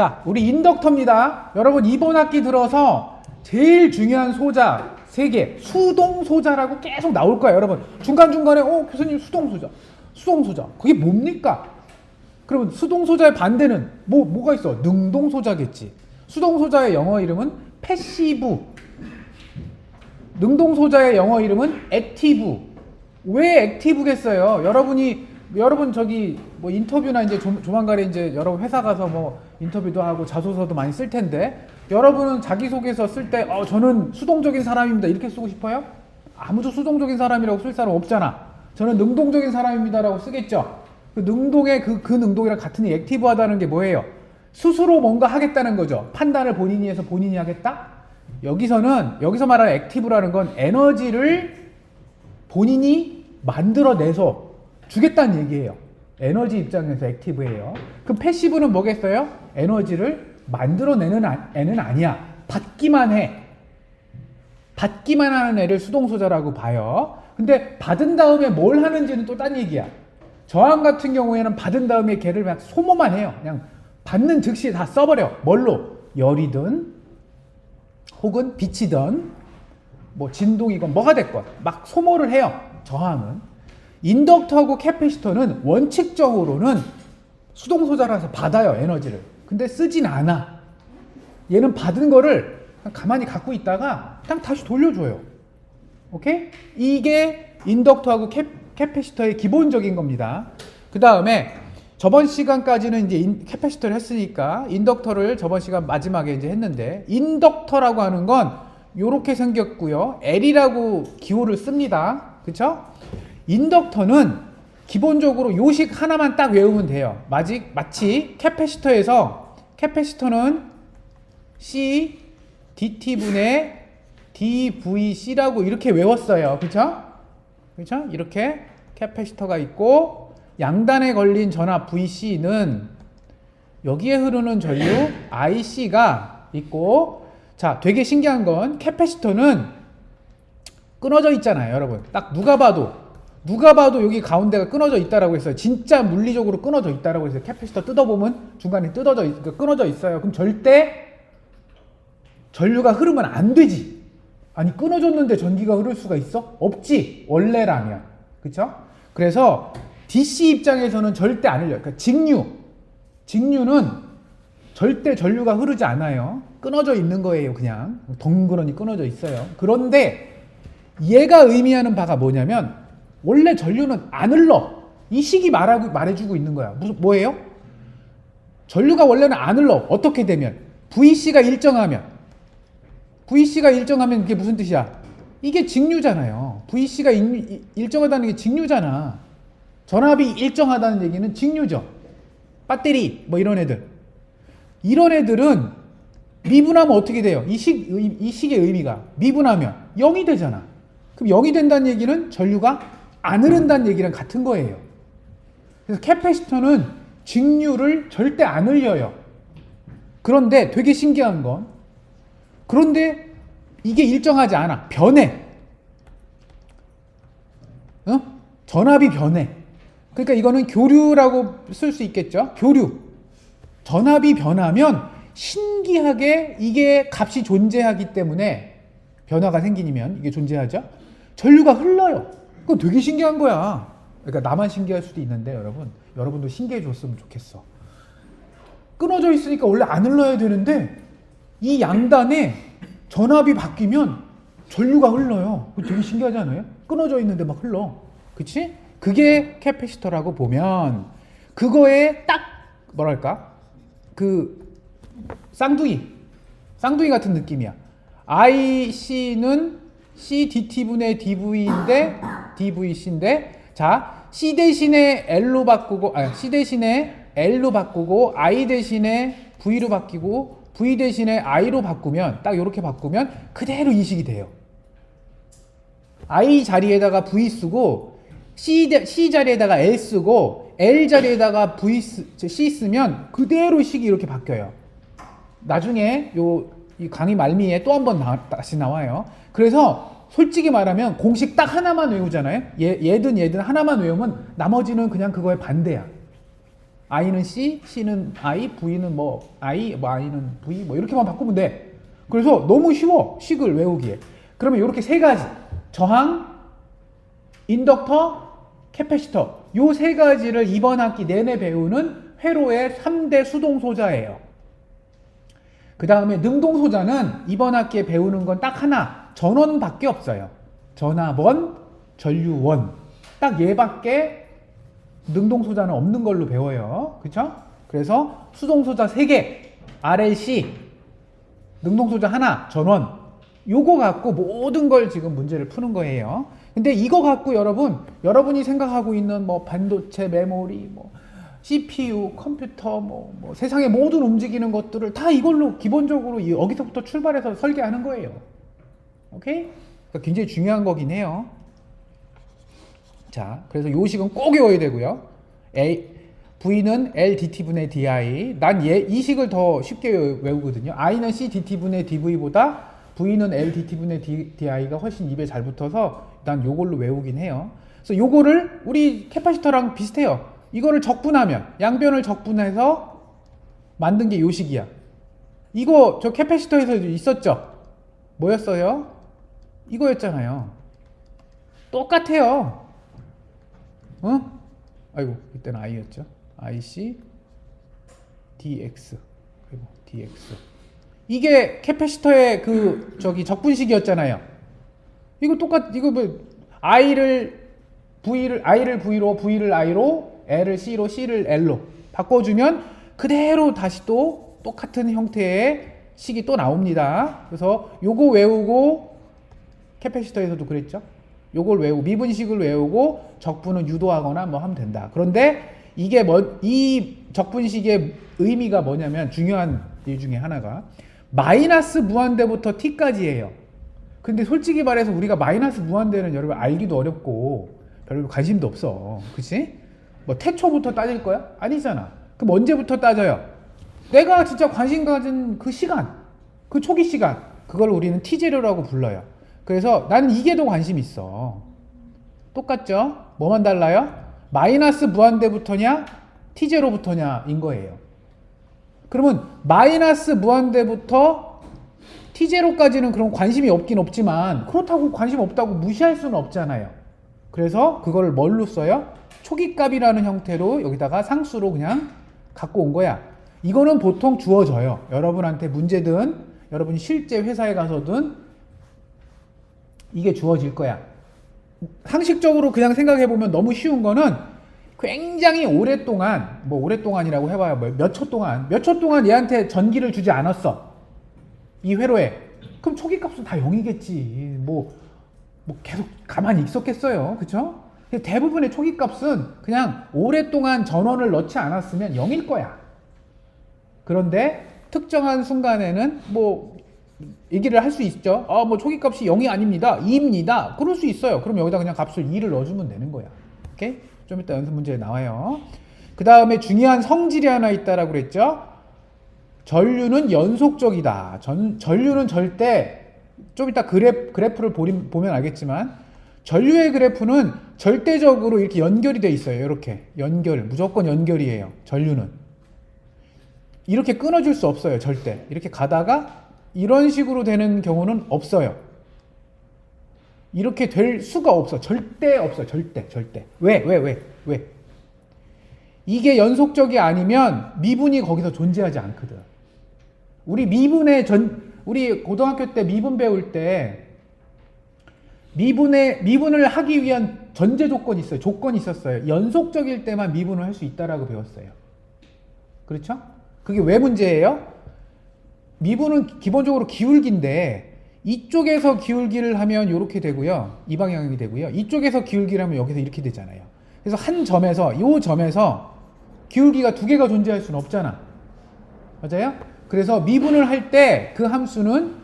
자, 우리 인덕터입니다. 여러분 이번 학기 들어서 제일 중요한 소자 3개, 수동소자라고 계속 나올 거예요. 여러분 중간중간에 교수님 수동소자 그게 뭡니까? 그러면 수동소자의 반대는 뭐가 있어? 능동소자겠지. 수동소자의 영어 이름은 패시브, 능동소자의 영어 이름은 액티브. 왜 액티브겠어요? 여러분 저기 뭐 인터뷰나 이제 조만간에 이제 여러분 회사 가서 뭐 인터뷰도 하고 자소서도 많이 쓸 텐데, 여러분은 자기소개서 쓸 때 저는 수동적인 사람입니다 이렇게 쓰고 싶어요? 아무도 수동적인 사람이라고 쓸 사람 없잖아. 저는 능동적인 사람입니다라고 쓰겠죠. 그 능동의 그 능동이랑 같은 이 액티브하다는 게 뭐예요? 스스로 뭔가 하겠다는 거죠. 판단을 본인이 해서 본인이 하겠다? 여기서 말하는 액티브라는 건 에너지를 본인이 만들어내서 주겠다는 얘기예요. 에너지 입장에서 액티브예요. 그럼 패시브는 뭐겠어요? 에너지를 만들어내는 애는 아니야. 받기만 해. 받기만 하는 애를 수동소자라고 봐요. 근데 받은 다음에 뭘 하는지는 또 딴 얘기야. 저항 같은 경우에는 받은 다음에 걔를 그냥 소모만 해요. 그냥 받는 즉시 다 써버려. 뭘로? 열이든 혹은 빛이든 뭐 진동이건 뭐가 됐건 막 소모를 해요. 저항은. 인덕터하고 캐패시터는 원칙적으로는 수동소자라서 받아요, 에너지를. 근데 쓰진 않아. 얘는 받은 거를 가만히 갖고 있다가 그냥 다시 돌려줘요. 오케이? 이게 인덕터하고 캐패시터의 기본적인 겁니다. 그 다음에 저번 시간까지는 이제 캐패시터를 했으니까 인덕터를 저번 시간 마지막에 이제 했는데, 인덕터라고 하는 건 요렇게 생겼고요. L이라고 기호를 씁니다. 그쵸? 인덕터는 기본적으로 요식 하나만 딱 외우면 돼요. 마치 캐패시터는 C dt분의 dvc라고 이렇게 외웠어요. 그쵸? 이렇게 캐패시터가 있고, 양단에 걸린 전압 VC는 여기에 흐르는 전류 IC가 있고, 자, 되게 신기한 건 캐패시터는 끊어져 있잖아요. 여러분 딱 누가 봐도 여기 가운데가 끊어져 있다라고 했어요. 진짜 물리적으로 끊어져 있다라고 했어요. 캐패시터 뜯어보면 중간에 끊어져 있어요. 그럼 절대 전류가 흐르면 안 되지. 아니 끊어졌는데 전기가 흐를 수가 있어? 없지, 원래라면. 그쵸? 그래서 DC 입장에서는 절대 안 흘려요. 그러니까 직류는 절대 전류가 흐르지 않아요. 끊어져 있는 거예요. 그냥 덩그러니 끊어져 있어요. 그런데 얘가 의미하는 바가 뭐냐면, 원래 전류는 안 흘러. 이 식이 말해주고 있는 거야. 뭐예요? 전류가 원래는 안 흘러. 어떻게 되면? VC가 일정하면 그게 무슨 뜻이야? 이게 직류잖아요. VC가 일정하다는 게 직류잖아. 전압이 일정하다는 얘기는 직류죠. 배터리 뭐 이런 애들은 미분하면 어떻게 돼요? 이 식의 의미가 미분하면 0이 되잖아. 그럼 0이 된다는 얘기는 전류가 안 흐른다는 얘기랑 같은 거예요. 그래서 캐패시터는 직류를 절대 안 흘려요. 그런데 되게 신기한 건, 그런데 이게 일정하지 않아. 변해. 전압이 변해. 그러니까 이거는 교류라고 쓸 수 있겠죠. 교류. 전압이 변하면 신기하게 이게 값이 존재하기 때문에, 변화가 생기면 이게 존재하죠. 전류가 흘러요. 그건 되게 신기한 거야. 그러니까 나만 신기할 수도 있는데 여러분도 신기해 줬으면 좋겠어. 끊어져 있으니까 원래 안 흘러야 되는데 이 양단에 전압이 바뀌면 전류가 흘러요. 그거 되게 신기하지 않아요? 끊어져 있는데 막 흘러. 그치? 그게 캐패시터라고 보면, 그거에 딱 뭐랄까, 그 쌍둥이 같은 느낌이야. IC는 C dt분의 dvC인데, 자, C 대신에 L로 바꾸고, C 대신에 L로 바꾸고, I 대신에 V로 바뀌고, V 대신에 I로 바꾸면, 딱 이렇게 바꾸면 그대로 이식이 돼요. I 자리에다가 V 쓰고, C 자리에다가 L 쓰고, L 자리에다가 C 쓰면 그대로 식이 이렇게 바뀌어요. 나중에 이 강의 말미에 또 한 번 다시 나와요. 그래서 솔직히 말하면 공식 딱 하나만 외우잖아요. 얘든 하나만 외우면 나머지는 그냥 그거의 반대야. I는 C, C는 I, V는 뭐 I, 뭐 I는 V 뭐 이렇게만 바꾸면 돼. 그래서 너무 쉬워. 식을 외우기에. 그러면 이렇게 세 가지. 저항, 인덕터, 캐패시터. 요 세 가지를 이번 학기 내내 배우는 회로의 3대 수동소자예요. 그 다음에 능동소자는 이번 학기에 배우는 건 딱 하나. 전원밖에 없어요. 전압원, 전류원. 딱 얘밖에 능동소자는 없는 걸로 배워요. 그쵸? 그래서 수동소자 3개, RLC, 능동소자 하나, 전원. 요거 갖고 모든 걸 지금 문제를 푸는 거예요. 근데 이거 갖고 여러분이 생각하고 있는 뭐 반도체, 메모리, 뭐 CPU, 컴퓨터, 뭐 세상의 모든 움직이는 것들을 다 이걸로 기본적으로 여기서부터 출발해서 설계하는 거예요. 오케이? 그러니까 굉장히 중요한 거긴 해요. 자, 그래서 요 식은 꼭 외워야 되고요. V는 L dt분의 di. 난 이 식을 더 쉽게 외우거든요. I는 C dt분의 dv보다 V는 L dt분의 di가 훨씬 입에 잘 붙어서 난 요걸로 외우긴 해요. 그래서 요거를 우리 캐파시터랑 비슷해요. 이거를 적분하면, 양변을 적분해서 만든 게 요 식이야. 이거 저 캐파시터에서 있었죠? 뭐였어요? 이거였잖아요. 똑같아요. 아이고, 이때는 I였죠. IC DX. 그리고 DX. 이게 캐패시터의 적분식이었잖아요. 이거 이거 뭐, I를 V로, V를 I로, L을 C로, C를 L로 바꿔주면 그대로 다시 또 똑같은 형태의 식이 또 나옵니다. 그래서 요거 외우고, 캐패시터에서도 그랬죠? 요걸 외우고, 미분식을 외우고, 적분은 유도하거나 뭐 하면 된다. 그런데 이게 이 적분식의 의미가 뭐냐면, 중요한 일 중에 하나가, 마이너스 무한대부터 t까지예요. 근데 솔직히 말해서 우리가 마이너스 무한대는 여러분 알기도 어렵고, 별로 관심도 없어. 그치? 뭐 태초부터 따질 거야? 아니잖아. 그럼 언제부터 따져요? 내가 진짜 관심 가진 그 시간, 그 초기 시간, 그걸 우리는 t제로라고 불러요. 그래서 나는 이게 더 관심 있어. 똑같죠? 뭐만 달라요? 마이너스 무한대부터냐, t제로부터냐 인 거예요. 그러면 마이너스 무한대부터 t제로까지는 그런 관심이 없긴 없지만, 그렇다고 관심 없다고 무시할 수는 없잖아요. 그래서 그걸 뭘로 써요? 초기값이라는 형태로 여기다가 상수로 그냥 갖고 온 거야. 이거는 보통 주어져요. 여러분한테 문제든 여러분이 실제 회사에 가서든 이게 주어질 거야. 상식적으로 그냥 생각해보면 너무 쉬운 거는, 굉장히 오랫동안, 뭐 오랫동안이라고 해봐야 몇 초 동안 얘한테 전기를 주지 않았어. 이 회로에. 그럼 초기값은 다 0이겠지. 뭐 계속 가만히 있었겠어요. 그쵸? 대부분의 초기값은 그냥 오랫동안 전원을 넣지 않았으면 0일 거야. 그런데 특정한 순간에는 뭐 얘기를 할 수 있죠. 뭐 초기값이 0이 아닙니다. 2입니다. 그럴 수 있어요. 그럼 여기다 그냥 값을 2를 넣어주면 되는 거야. 오케이? 좀 이따 연습 문제에 나와요. 그 다음에 중요한 성질이 하나 있다라고 그랬죠. 전류는 연속적이다. 전류는 절대, 좀 이따 그래프를 보면 알겠지만, 전류의 그래프는 절대적으로 이렇게 연결이 돼 있어요. 이렇게 무조건 연결이에요. 전류는 이렇게 끊어줄 수 없어요. 절대. 이렇게 가다가 이런 식으로 되는 경우는 없어요. 이렇게 될 수가 없어. 절대 없어. 절대. 왜? 이게 연속적이 아니면 미분이 거기서 존재하지 않거든. 우리 고등학교 때 미분 배울 때 미분을 하기 위한 전제 조건이 있어요. 조건이 있었어요. 연속적일 때만 미분을 할 수 있다라고 배웠어요. 그렇죠? 그게 왜 문제예요? 미분은 기본적으로 기울기인데, 이쪽에서 기울기를 하면 이렇게 되고요. 이 방향이 되고요. 이쪽에서 기울기를 하면 여기서 이렇게 되잖아요. 그래서 이 점에서 기울기가 두 개가 존재할 수는 없잖아. 맞아요? 그래서 미분을 할 때 그 함수는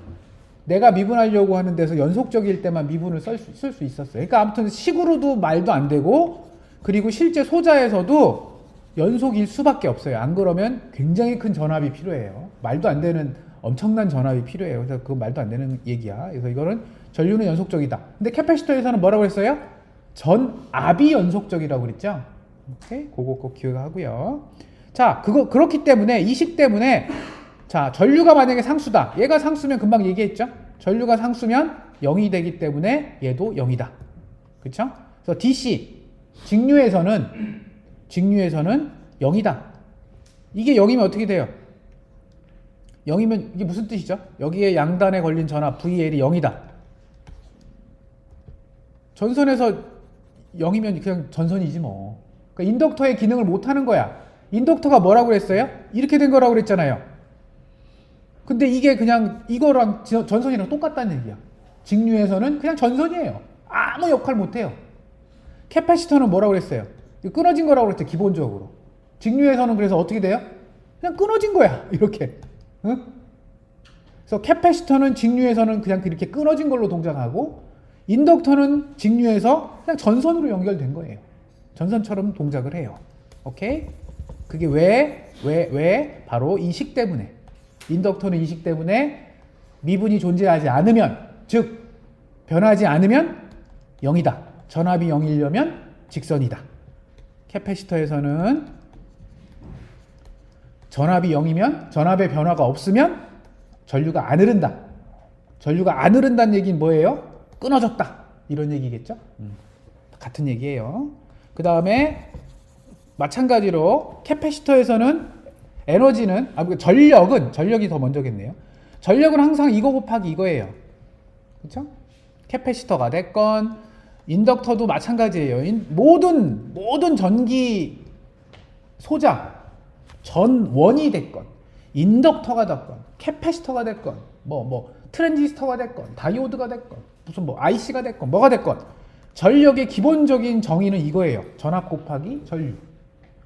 내가 미분하려고 하는 데서 연속적일 때만 미분을 쓸 수 있었어요. 그러니까 아무튼 식으로도 말도 안 되고, 그리고 실제 소자에서도 연속일 수밖에 없어요. 안 그러면 굉장히 큰 전압이 필요해요. 말도 안 되는 엄청난 전압이 필요해요. 그래서 그건 말도 안 되는 얘기야. 그래서 이거는 전류는 연속적이다. 근데 캐패시터에서는 뭐라고 했어요? 전압이 연속적이라고 그랬죠. 오케이? 그거 꼭 기억하고요. 자, 그렇기 때문에 이 식 때문에 자, 전류가 만약에 상수다. 얘가 상수면 금방 얘기했죠? 전류가 상수면 0이 되기 때문에 얘도 0이다. 그쵸? 그래서 DC 직류에서는 0이다. 이게 0이면 어떻게 돼요? 0이면 이게 무슨 뜻이죠? 여기에 양단에 걸린 전압 VL이 0이다. 전선에서 0이면 그냥 전선이지 뭐. 그러니까 인덕터의 기능을 못하는 거야. 인덕터가 뭐라고 그랬어요? 이렇게 된 거라고 그랬잖아요. 근데 이게 그냥 이거랑 전선이랑 똑같다는 얘기야. 직류에서는 그냥 전선이에요. 아무 역할 못해요. 캐파시터는 뭐라고 그랬어요? 끊어진 거라고 그랬죠, 기본적으로. 직류에서는 그래서 어떻게 돼요? 그냥 끊어진 거야, 이렇게. 응? 그래서 캐파시터는 직류에서는 그냥 이렇게 끊어진 걸로 동작하고, 인덕터는 직류에서 그냥 전선으로 연결된 거예요. 전선처럼 동작을 해요. 오케이? 그게 왜? 바로 이 식 때문에. 인덕터는 이 식 때문에 미분이 존재하지 않으면, 즉 변하지 않으면 0이다. 전압이 0이려면 직선이다. 캐패시터에서는 전압이 0이면, 전압의 변화가 없으면 전류가 안 흐른다. 전류가 안 흐른다는 얘기는 뭐예요? 끊어졌다. 이런 얘기겠죠? 같은 얘기예요. 그 다음에 마찬가지로 캐패시터에서는 에너지는, 전력이 더 먼저겠네요. 전력은 항상 이거 곱하기 이거예요. 그렇죠? 캐패시터가 됐건 인덕터도 마찬가지예요. 모든 전기 소자 전원이 됐건 인덕터가 됐건 캐패시터가 됐건 트랜지스터가 됐건 다이오드가 됐건 무슨 IC가 됐건 뭐가 됐건 전력의 기본적인 정의는 이거예요. 전압 곱하기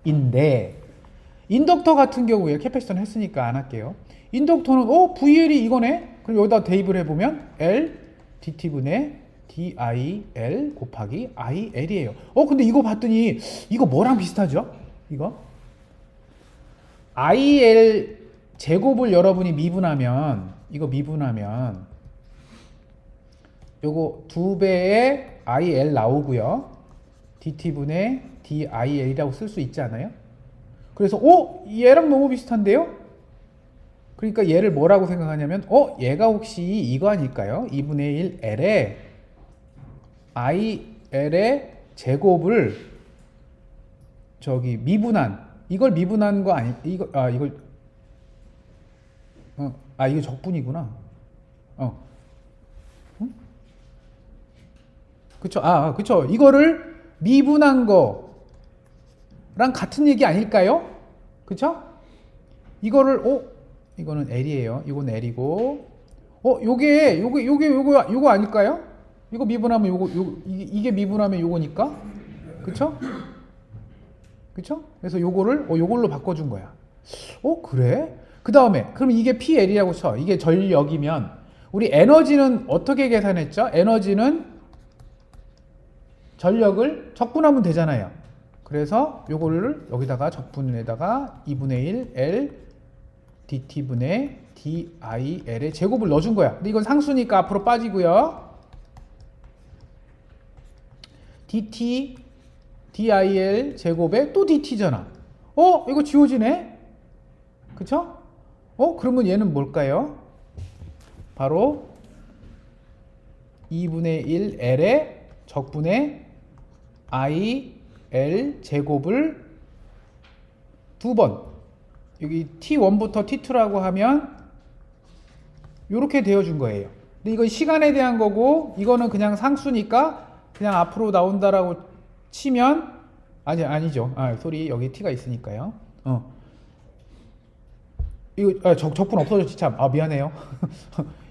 전류인데, 인덕터 같은 경우에 캐패시터는 했으니까 안 할게요. 인덕터는 VL이 이거네. 그럼 여기다 대입을 해보면 L dT분의 DIL 곱하기 IL이에요. 근데 이거 봤더니 이거 뭐랑 비슷하죠? 이거 IL 제곱을 여러분이 미분하면 요거 2배의 IL 나오고요. dT분의 DIL이라고 쓸 수 있지 않아요? 그래서 얘랑 너무 비슷한데요? 그러니까 얘를 뭐라고 생각하냐면 얘가 혹시 이거 아닐까요? 2분의 1 L에 IL의 제곱을 이걸 미분한 거 아니, 이게 적분이구나. 응? 그쵸? 그쵸. 이거를 미분한 거랑 같은 얘기 아닐까요? 그쵸? 이거는 L이에요. 이건 L이고, 요거 아닐까요? 이거 미분하면 이게 미분하면 요거니까. 그쵸? 그쵸? 그래서 요걸로 바꿔준 거야. 그래? 그 다음에, 그럼 이게 PL이라고 쳐. 이게 전력이면, 우리 에너지는 어떻게 계산했죠? 에너지는 전력을 적분하면 되잖아요. 그래서 요거를 여기다가 적분에다가 2분의 1 L dT분의 DIL의 제곱을 넣어준 거야. 근데 이건 상수니까 앞으로 빠지고요. DT DIL 제곱에 또 DT잖아. 이거 지워지네? 그쵸? 그러면 얘는 뭘까요? 바로 2분의 1 L의 적분의 IL 제곱을 두 번, 여기 T1부터 T2라고 하면 이렇게 되어준 거예요. 근데 이건 시간에 대한 거고, 이거는 그냥 상수니까 그냥 앞으로 나온다라고 치면, 아니죠. 여기 T가 있으니까요. 이거 적분 없어졌지 참. 미안해요.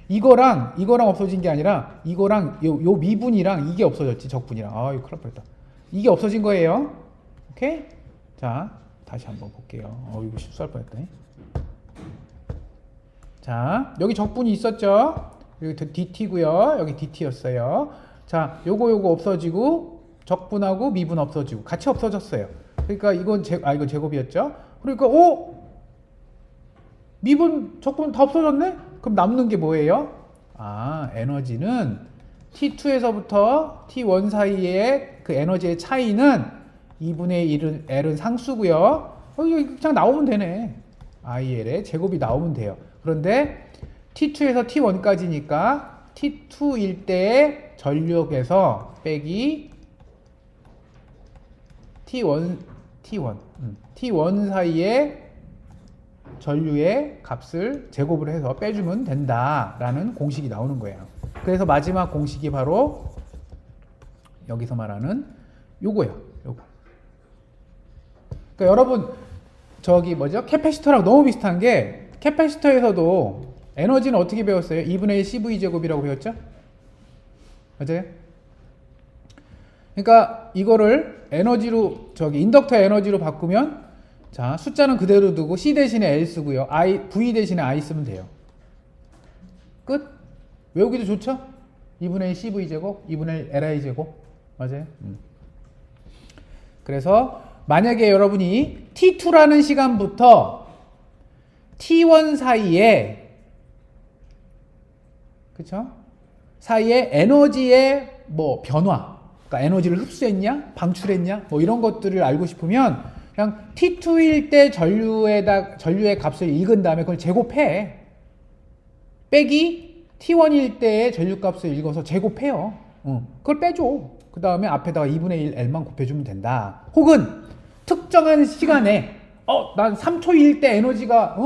이거랑 없어진 게 아니라 이거랑 요 미분이랑 이게 없어졌지, 적분이랑. 이거 큰일 날 뻔했다. 이게 없어진 거예요. 오케이? 자, 다시 한번 볼게요. 이거 실수할 뻔했다. 자, 여기 적분이 있었죠? 여기 DT고요. 여기 DT였어요. 자, 요거 없어지고 적분하고 미분 없어지고 같이 없어졌어요. 그러니까 이건 제곱이었죠? 그러니까 미분, 적분 다 없어졌네? 그럼 남는 게 뭐예요? 에너지는 T2에서부터 T1 사이의 그 에너지의 차이는 2분의 1은 L은 상수고요. 이거 그냥 나오면 되네. IL의 제곱이 나오면 돼요. 그런데 T2에서 T1까지니까 T2일 때의 전력에서 빼기 T1 사이의 전류의 값을 제곱을 해서 빼주면 된다라는 공식이 나오는 거예요. 그래서 마지막 공식이 바로 여기서 말하는 요거예요. 요거. 그러니까 여러분 저기 뭐죠? 캐패시터랑 너무 비슷한 게 캐패시터에서도 에너지는 어떻게 배웠어요? 2분의 1 CV 제곱이라고 배웠죠? 맞아요? 그러니까 이거를 에너지로 저기 인덕터 에너지로 바꾸면 자 숫자는 그대로 두고 C 대신에 L 쓰고요. V 대신에 I 쓰면 돼요. 끝? 외우기도 좋죠? 2분의 1 CV 제곱, 2분의 1 LI 제곱. 맞아요? 그래서 만약에 여러분이 T2라는 시간부터 T1 사이에 그쵸? 사이에 에너지의 뭐 변화, 그러니까 에너지를 흡수했냐, 방출했냐, 뭐 이런 것들을 알고 싶으면 그냥 T2일 때 전류의 값을 읽은 다음에 그걸 제곱해. 빼기 T1일 때의 전류값을 읽어서 제곱해요. 그걸 빼줘. 그 다음에 앞에다가 2분의 1 L만 곱해주면 된다. 혹은 특정한 시간에 난 3초일 때 에너지가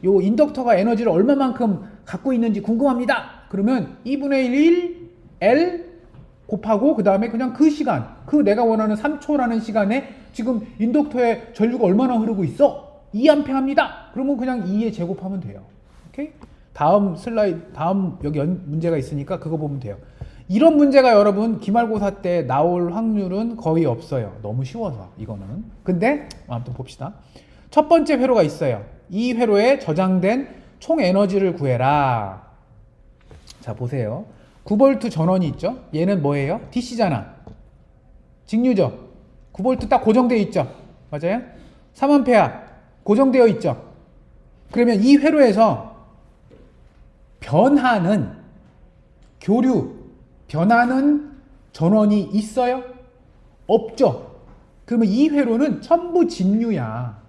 요 인덕터가 에너지를 얼마만큼 갖고 있는지 궁금합니다. 그러면 2분의 1 L 곱하고 그 다음에 그냥 그 시간, 그 내가 원하는 3초라는 시간에 지금 인덕터에 전류가 얼마나 흐르고 있어? 2A입니다. 그러면 그냥 2에 제곱하면 돼요. 오케이? 다음 슬라이드, 다음 여기 문제가 있으니까 그거 보면 돼요. 이런 문제가 여러분 기말고사 때 나올 확률은 거의 없어요. 너무 쉬워서 이거는. 근데 아무튼 봅시다. 첫 번째 회로가 있어요. 이 회로에 저장된 총 에너지를 구해라. 자 보세요. 9V 전원이 있죠. 얘는 뭐예요? DC잖아. 직류죠. 9V 딱 고정되어 있죠. 맞아요? 3A 고정되어 있죠. 그러면 이 회로에서 변하는 변하는 전원이 있어요? 없죠. 그러면 이 회로는 전부 직류야.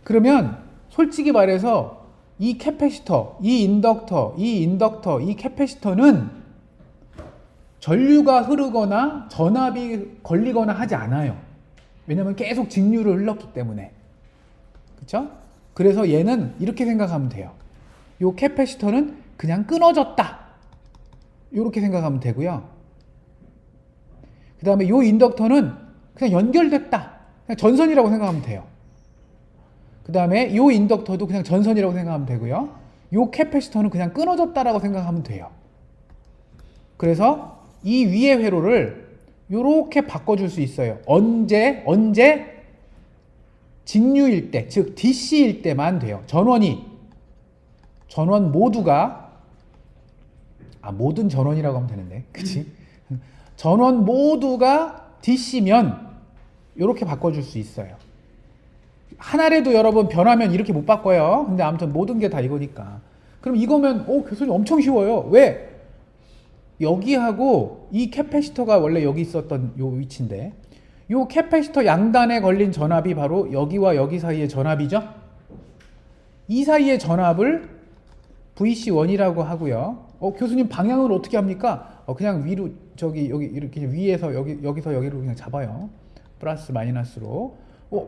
그러면 솔직히 말해서 이 캐패시터, 이 인덕터, 이 캐패시터는 전류가 흐르거나 전압이 걸리거나 하지 않아요. 왜냐면 계속 직류를 흘렀기 때문에. 그쵸? 그래서 얘는 이렇게 생각하면 돼요. 요 캐패시터는 그냥 끊어졌다. 이렇게 생각하면 되고요. 그 다음에 요 인덕터는 그냥 연결됐다. 그냥 전선이라고 생각하면 돼요. 그 다음에 요 인덕터도 그냥 전선이라고 생각하면 되고요. 요 캐패시터는 그냥 끊어졌다라고 생각하면 돼요. 그래서 이 위의 회로를 요렇게 바꿔줄 수 있어요. 언제 직류일 때, 즉 DC일 때만 돼요. 전원 모두가 모든 전원이라고 하면 되는데, 그치? 전원 모두가 DC면 이렇게 바꿔줄 수 있어요. 하나라도 여러분 변하면 이렇게 못 바꿔요. 근데 아무튼 모든 게 다 이거니까. 그럼 이거면 교수님 엄청 쉬워요. 왜? 여기하고 이 캐패시터가 원래 여기 있었던 요 위치인데, 요 캐패시터 양단에 걸린 전압이 바로 여기와 여기 사이의 전압이죠. 이 사이의 전압을 VC1이라고 하고요. 교수님 방향을 어떻게 합니까? 그냥 위로 여기 이렇게 위에서 여기서 여기로 그냥 잡아요. 플러스 마이너스로.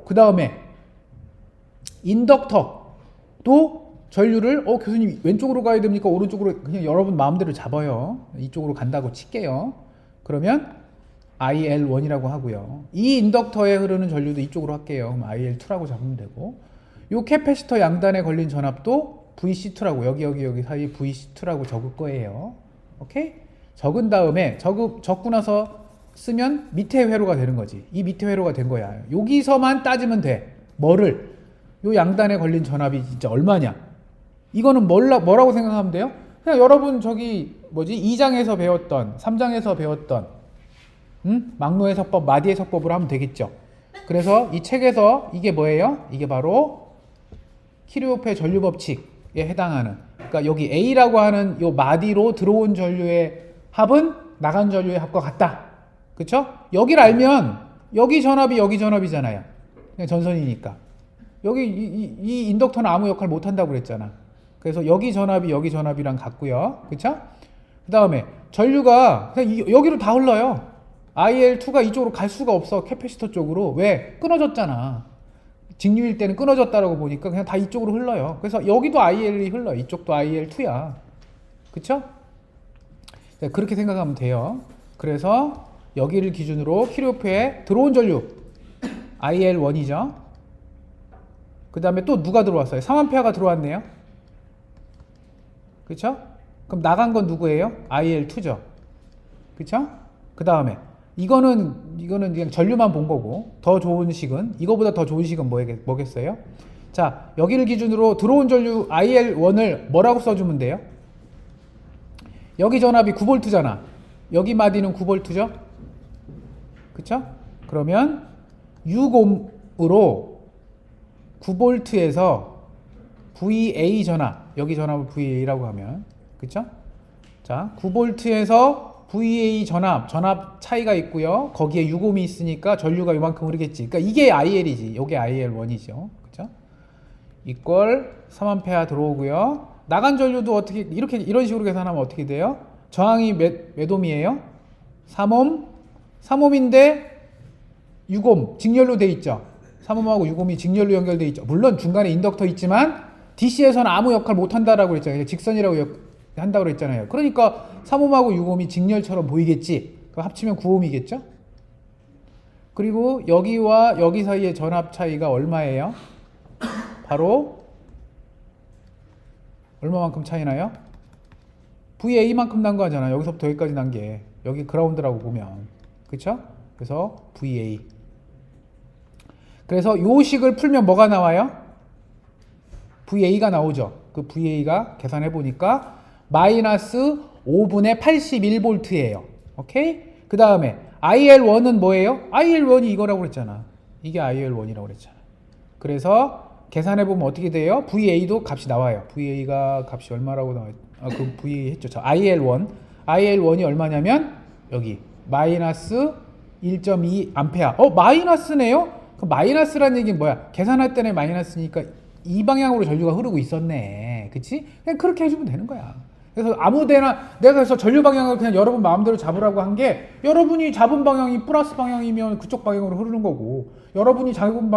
그 다음에 인덕터도 전류를 교수님 왼쪽으로 가야 됩니까? 오른쪽으로? 그냥 여러분 마음대로 잡아요. 이쪽으로 간다고 칠게요. 그러면 IL1이라고 하고요. 이 인덕터에 흐르는 전류도 이쪽으로 할게요. 그럼 IL2라고 잡으면 되고, 요 캐패시터 양단에 걸린 전압도 VC2라고 여기 사이에 VC2라고 적을 거예요. 오케이? 적은 다음에 적고 나서 쓰면 밑에 회로가 되는 거지. 이 밑에 회로가 된 거야. 여기서만 따지면 돼. 요 양단에 걸린 전압이 진짜 얼마냐? 이거는 뭐라고 생각하면 돼요? 그냥 여러분 2장에서 배웠던, 3장에서 배웠던 막노의 서법, 마디의 서법으로 하면 되겠죠. 그래서 이 책에서 이게 뭐예요? 이게 바로 키르호프의 전류 법칙에 해당하는, 그러니까 여기 A라고 하는 요 마디로 들어온 전류의 합은 나간 전류의 합과 같다. 그쵸? 여기를 알면 여기 전압이 여기 전압이잖아요. 그냥 전선이니까. 여기 이 인덕터는 아무 역할 못 한다고 그랬잖아. 그래서 여기 전압이랑 같고요. 그쵸? 그 다음에 전류가 그냥 여기로 다 흘러요. IL2가 이쪽으로 갈 수가 없어. 캐패시터 쪽으로. 왜? 끊어졌잖아. 직류일 때는 끊어졌다라고 보니까 그냥 다 이쪽으로 흘러요. 그래서 여기도 IL이 흘러. 이쪽도 IL2야. 그쵸? 네, 그렇게 생각하면 돼요. 그래서 여기를 기준으로 키로프에 들어온 전류 IL1이죠. 그 다음에 또 누가 들어왔어요? 3A가 들어왔네요. 그쵸? 그럼 나간 건 누구예요? IL2죠. 그쵸? 그 다음에 이거는 그냥 전류만 본 거고, 더 좋은 식은, 이거보다 더 좋은 식은 뭐겠어요? 자, 여기를 기준으로 들어온 전류 IL1을 뭐라고 써주면 돼요? 여기 전압이 9V잖아. 여기 마디는 9V죠? 그쵸? 그러면 6옴으로 9V에서 VA 전압, 여기 전압을 VA라고 하면, 그쵸? 자, 9V에서 VA 전압 차이가 있고요. 거기에 6옴이 있으니까 전류가 이만큼 흐르겠지. 그러니까 이게 IL이지. 이게 IL1이죠. 그쵸? 이꼴 3A 들어오고요. 나간 전류도 어떻게 이런 식으로 계산하면 어떻게 돼요? 저항이 몇 옴이에요? 3옴. 3옴인데 6옴 직렬로 돼 있죠. 3옴하고 6옴이 직렬로 연결돼 있죠. 물론 중간에 인덕터 있지만 DC에서는 아무 역할 못 한다라고 그랬잖아요. 직선이라고 한다고 그랬잖아요. 그러니까 3옴하고 6옴이 직렬처럼 보이겠지. 합치면 9옴이겠죠. 그리고 여기와 여기 사이의 전압 차이가 얼마예요? 바로 얼마만큼 차이 나요? VA만큼 난 거 하잖아. 여기서부터 여기까지 난 게 여기 그라운드라고 보면, 그쵸? 그래서 VA. 그래서 요 식을 풀면 뭐가 나와요? VA가 나오죠. 그 VA가 계산해 보니까 마이너스 5분의 81V예요. 오케이? 그 다음에 IL1은 뭐예요? IL1이 이거라고 그랬잖아. 이게 IL1이라고 그랬잖아. 그래서 계산해 보면 어떻게 돼요? VA도 값이 나와요. VA가 값이 얼마라고 나와요? 그 VA 했죠. 저 IL1. IL1이 얼마냐면 여기 마이너스 1.2 암페아. 마이너스네요? 그 마이너스라는 얘기는 뭐야? 계산할 때는 마이너스니까 이 방향으로 전류가 흐르고 있었네. 그치? 그냥 그렇게 해주면 되는 거야. 그래서 아무데나 내가 그래서 전류 방향을 그냥 여러분 마음대로 잡으라고 한 게, 여러분이 잡은 방향이 플러스 방향이면 그쪽 방향으로 흐르는 거고, 여러분이 잡은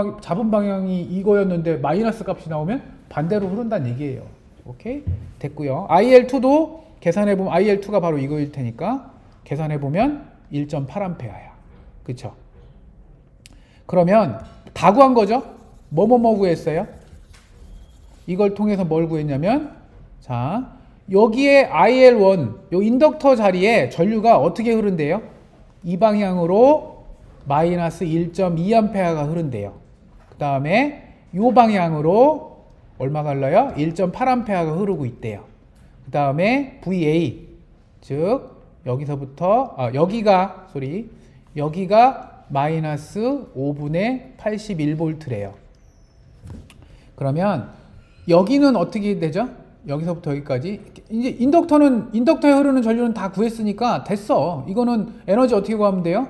방향이 이거였는데 마이너스 값이 나오면 반대로 흐른다는 얘기예요. 오케이? 됐고요. IL2도 계산해보면 IL2가 바로 이거일 테니까 계산해보면 1.8A야. 그쵸? 그러면 다 구한 거죠? 뭐뭐 구했어요? 이걸 통해서 뭘 구했냐면, 자, 여기에 IL1, 요 인덕터 자리에 전류가 어떻게 흐른대요? 이 방향으로 마이너스 1.2A가 흐른대요. 그 다음에 요 방향으로 얼마가 흘러요? 1.8A가 흐르고 있대요. 그 다음에 VA, 즉 여기서부터 여기가 마이너스 5분의 81V래요. 그러면 여기는 어떻게 되죠? 여기서부터 여기까지. 이제 인덕터에 흐르는 전류는 다 구했으니까 됐어. 이거는 에너지 어떻게 구하면 돼요?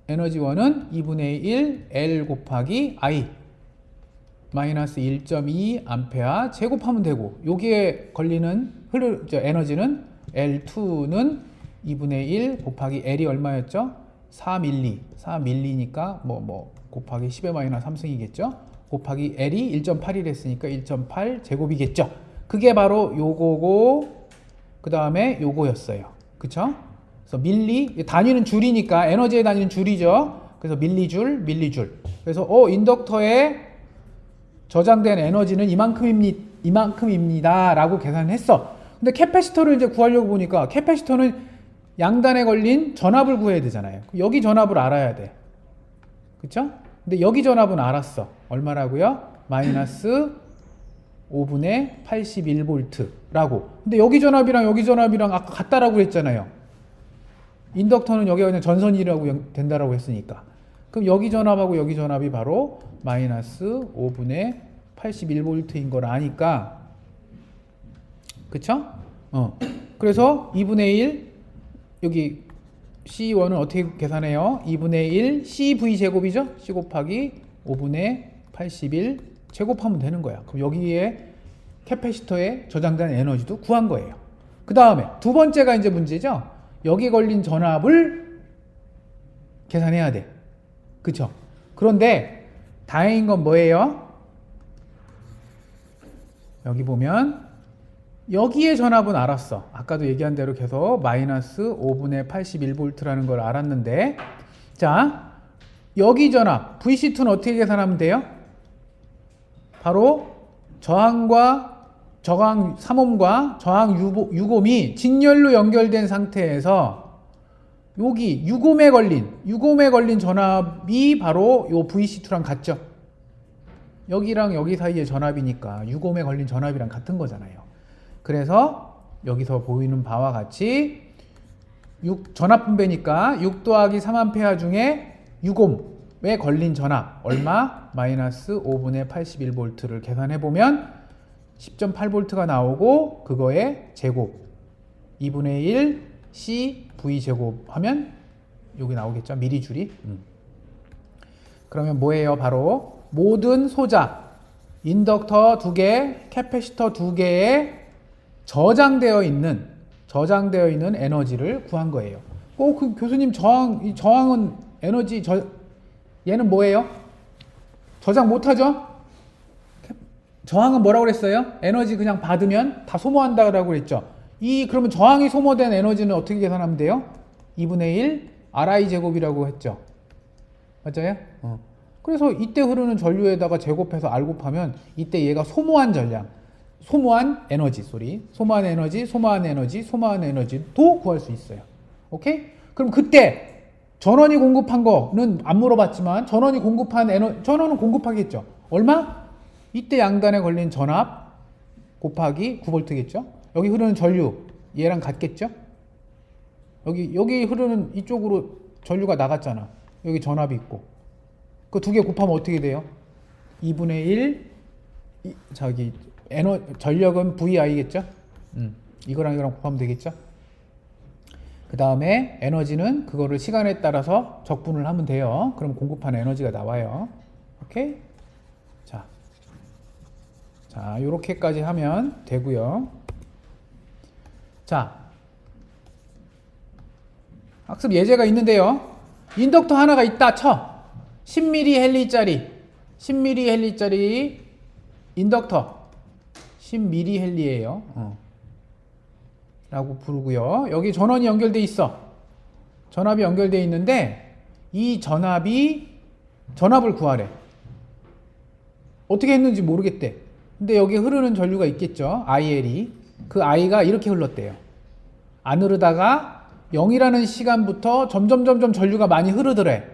에너지1은 2분의 1 L 곱하기 I 마이너스 1.2 암페아 제곱하면 되고, 여기에 걸리는 에너지는 L2는 2분의 1 곱하기 L이 얼마였죠? 4밀리. 4밀리니까 곱하기 10의 마이너스 3승이겠죠? 곱하기 L이 1.8이랬으니까 1.8 제곱이겠죠. 그게 바로 요거고, 그 다음에 요거였어요. 그쵸? 그래서 밀리, 단위는 줄이니까 에너지의 단위는 줄이죠. 그래서 밀리줄. 그래서 인덕터에 저장된 에너지는 이만큼입니다 라고 계산을 했어. 근데 캐패시터를 이제 구하려고 보니까 캐패시터는 양단에 걸린 전압을 구해야 되잖아요. 여기 전압을 알아야 돼. 그쵸? 근데 여기 전압은 알았어. 얼마라고요? 마이너스 5분의 81V라고. 근데 여기 전압이랑 아까 같다라고 했잖아요. 인덕터는 여기가 그냥 전선이라고 된다라고 했으니까. 그럼 여기 전압하고 여기 전압이 바로 마이너스 5분의 81V인 걸 아니까, 그쵸? 그래서 2분의 1 여기 C1은 어떻게 계산해요? 2분의 1 CV 제곱이죠? C 곱하기 5분의 81 제곱하면 되는 거야. 그럼 여기에 캐패시터에 저장된 에너지도 구한 거예요. 그 다음에 두 번째가 이제 문제죠. 여기 걸린 전압을 계산해야 돼. 그쵸? 그런데 다행인 건 뭐예요? 여기 보면 여기에 전압은 알았어. 아까도 얘기한 대로 계속 마이너스 5분의 81V라는 걸 알았는데, 자, 여기 전압 VC2는 어떻게 계산하면 돼요? 바로 저항과 저항 3옴과 저항 6옴이 직렬로 연결된 상태에서 여기 6옴에 걸린 전압이 바로 요 VC2랑 같죠. 여기랑 여기 사이의 전압이니까 6옴에 걸린 전압이랑 같은 거잖아요. 그래서 여기서 보이는 바와 같이 전압 분배니까 6 더하기 3A 중에 6옴에 걸린 전압 얼마? 마이너스 5분의 81V를 계산해보면 10.8V가 나오고 그거의 제곱 2분의 1 C V 제곱 하면 여기 나오겠죠? 미리줄이. 그러면 뭐예요? 바로 모든 소자 인덕터 2개, 캐패시터 2개에 저장되어 있는 에너지를 구한 거예요. 그 교수님 이 저항은 에너지 얘는 뭐예요? 저장 못 하죠? 저항은 뭐라고 그랬어요? 에너지 그냥 받으면 다 소모한다고 그랬죠. 그러면 저항이 소모된 에너지는 어떻게 계산하면 돼요? 2분의 1 RI 제곱이라고 했죠. 맞아요? 그래서 이때 흐르는 전류에다가 제곱해서 R 곱하면 이때 얘가 소모한 에너지도 구할 수 있어요. 오케이? 그럼 그때 전원이 공급한 거는 안 물어봤지만 전원은 공급하겠죠. 얼마? 이때 양단에 걸린 전압 곱하기 9V겠죠. 여기 흐르는 전류 얘랑 같겠죠. 여기 흐르는 이쪽으로 전류가 나갔잖아. 여기 전압이 있고 그 두 개 곱하면 어떻게 돼요? 2분의 1 전력은 VI겠죠? 이거랑 곱하면 되겠죠? 그 다음에 에너지는 그거를 시간에 따라서 적분을 하면 돼요. 그럼 공급한 에너지가 나와요. 오케이? 자, 요렇게까지 하면 되고요. 자, 학습 예제가 있는데요. 인덕터 하나가 있다 쳐. 10mH 헬리짜리 인덕터 10mH예요. 라고 부르고요. 여기 전원이 연결돼 있어. 전압이 연결돼 있는데 이 전압을 구하래. 어떻게 했는지 모르겠대. 근데 여기 흐르는 전류가 있겠죠. IL이. 그 I가 이렇게 흘렀대요. 안 흐르다가 0이라는 시간부터 점점 전류가 많이 흐르더래.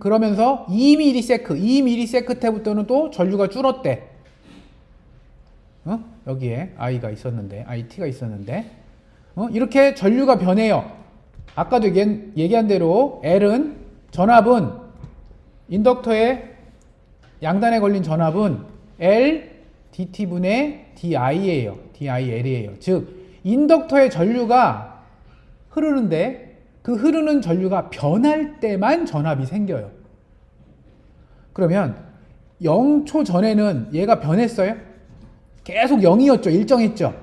그러면서 2ms 때부터는 또 전류가 줄었대. 여기에 I가 있었는데, IT가 있었는데, 이렇게 전류가 변해요. 아까도 얘기한 대로 전압은 인덕터의 양단에 걸린 전압은 L dT분의 DIL이에요. 즉 인덕터의 전류가 흐르는데 그 흐르는 전류가 변할 때만 전압이 생겨요. 그러면 0초 전에는 얘가 변했어요? 계속 0이었죠. 일정했죠.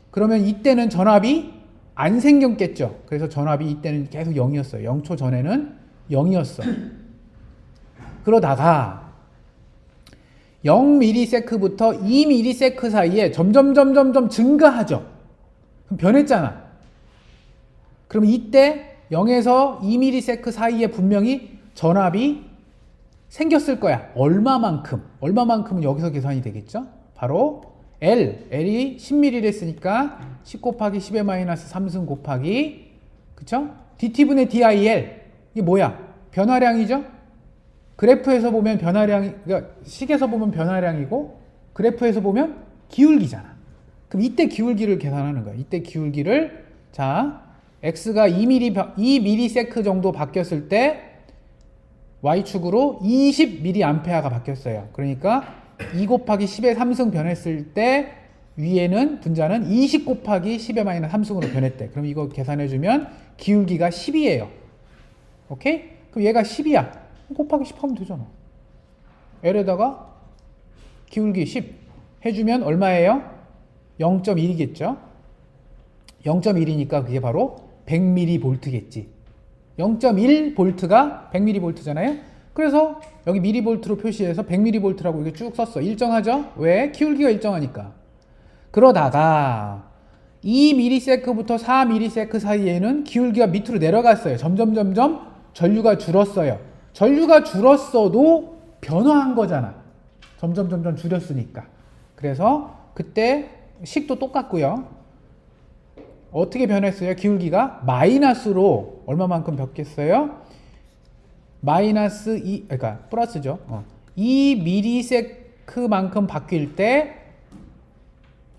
그러면 이때는 전압이 안 생겼겠죠. 그래서 전압이 이때는 계속 0이었어요. 0초 전에는 0이었어. 그러다가 0ms부터 2ms 사이에 점점 증가하죠. 그럼 변했잖아. 그럼 이때 0에서 2ms 사이에 분명히 전압이 생겼을 거야. 얼마만큼은 여기서 계산이 되겠죠? 바로 L이 10ml 했으니까 10 곱하기 10의 마이너스 3승 곱하기 그쵸? dT분의 DIL 이게 뭐야? 변화량이죠? 그래프에서 보면 그러니까 식에서 보면 변화량이고 그래프에서 보면 기울기잖아. 그럼 이때 기울기를 계산하는 거야. 이때 기울기를 x가 2ms 정도 바뀌었을 때 y축으로 20mA가 바뀌었어요. 그러니까 2 곱하기 10의 3승 변했을 때 위에는 분자는 20 곱하기 10의 마이너스 3승으로 변했대. 그럼 이거 계산해주면 기울기가 10이에요. 오케이? 그럼 얘가 10이야. 곱하기 10 하면 되잖아. L에다가 기울기 10 해주면 얼마예요? 0.1이겠죠? 0.1이니까 그게 바로 100mV겠지. 0.1V가 100mV잖아요. 그래서 여기 mV로 표시해서 100mV라고 이렇게 쭉 썼어. 일정하죠? 왜? 기울기가 일정하니까. 그러다가 2ms부터 4ms 사이에는 기울기가 밑으로 내려갔어요. 점점 전류가 줄었어요. 전류가 줄었어도 변화한 거잖아. 점점 줄였으니까. 그래서 그때 식도 똑같고요. 어떻게 변했어요? 기울기가 마이너스로 얼마만큼 바뀌었어요? 마이너스 2, 그러니까 플러스죠. 2ms만큼 바뀔 때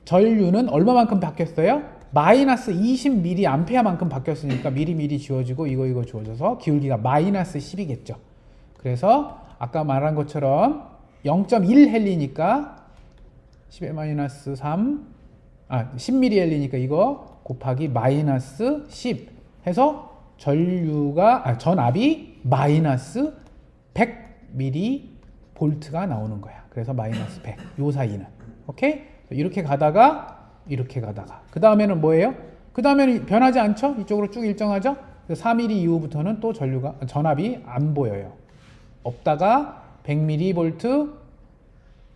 전류는 얼마만큼 바뀌었어요? 마이너스 20mA만큼 바뀌었으니까 미리 지워지고 이거 지워져서 기울기가 마이너스 10이겠죠. 그래서 아까 말한 것처럼 0.1헬리니까 10mL니까 이거 곱하기 마이너스 10 해서 전압이 마이너스 100mV가 나오는 거야. 그래서 마이너스 100. 요 사이는. 오케이? 이렇게 가다가 그 다음에는 뭐예요? 그 다음에는 변하지 않죠? 이쪽으로 쭉 일정하죠? 4mm 이후부터는 또 전압이 안 보여요. 없다가 100mV,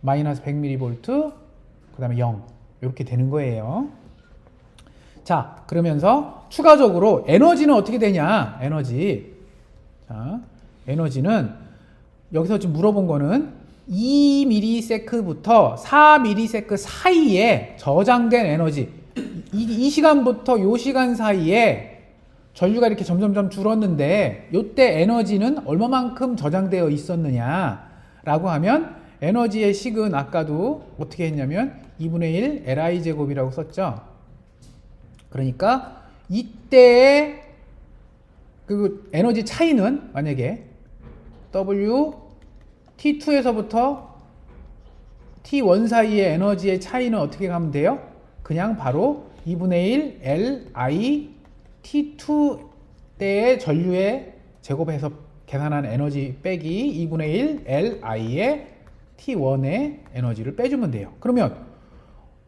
마이너스 100mV, 그 다음에 0 이렇게 되는 거예요. 자, 그러면서 추가적으로 에너지는 어떻게 되냐? 자, 에너지는 여기서 지금 물어본 거는 2ms부터 4ms 사이에 저장된 에너지, 이 시간부터 요 시간 사이에 전류가 이렇게 점점 줄었는데 요때 에너지는 얼마만큼 저장되어 있었느냐 라고 하면 에너지의 식은 아까도 어떻게 했냐면 2분의 1 Li 제곱이라고 썼죠. 그러니까 이때의 그 에너지 차이는 만약에 W T2에서부터 T1 사이의 에너지의 차이는 어떻게 가면 돼요? 그냥 바로 2분의 1 Li T2 때의 전류의 제곱해서 계산한 에너지 빼기 2분의 1 Li의 T1의 에너지를 빼주면 돼요. 그러면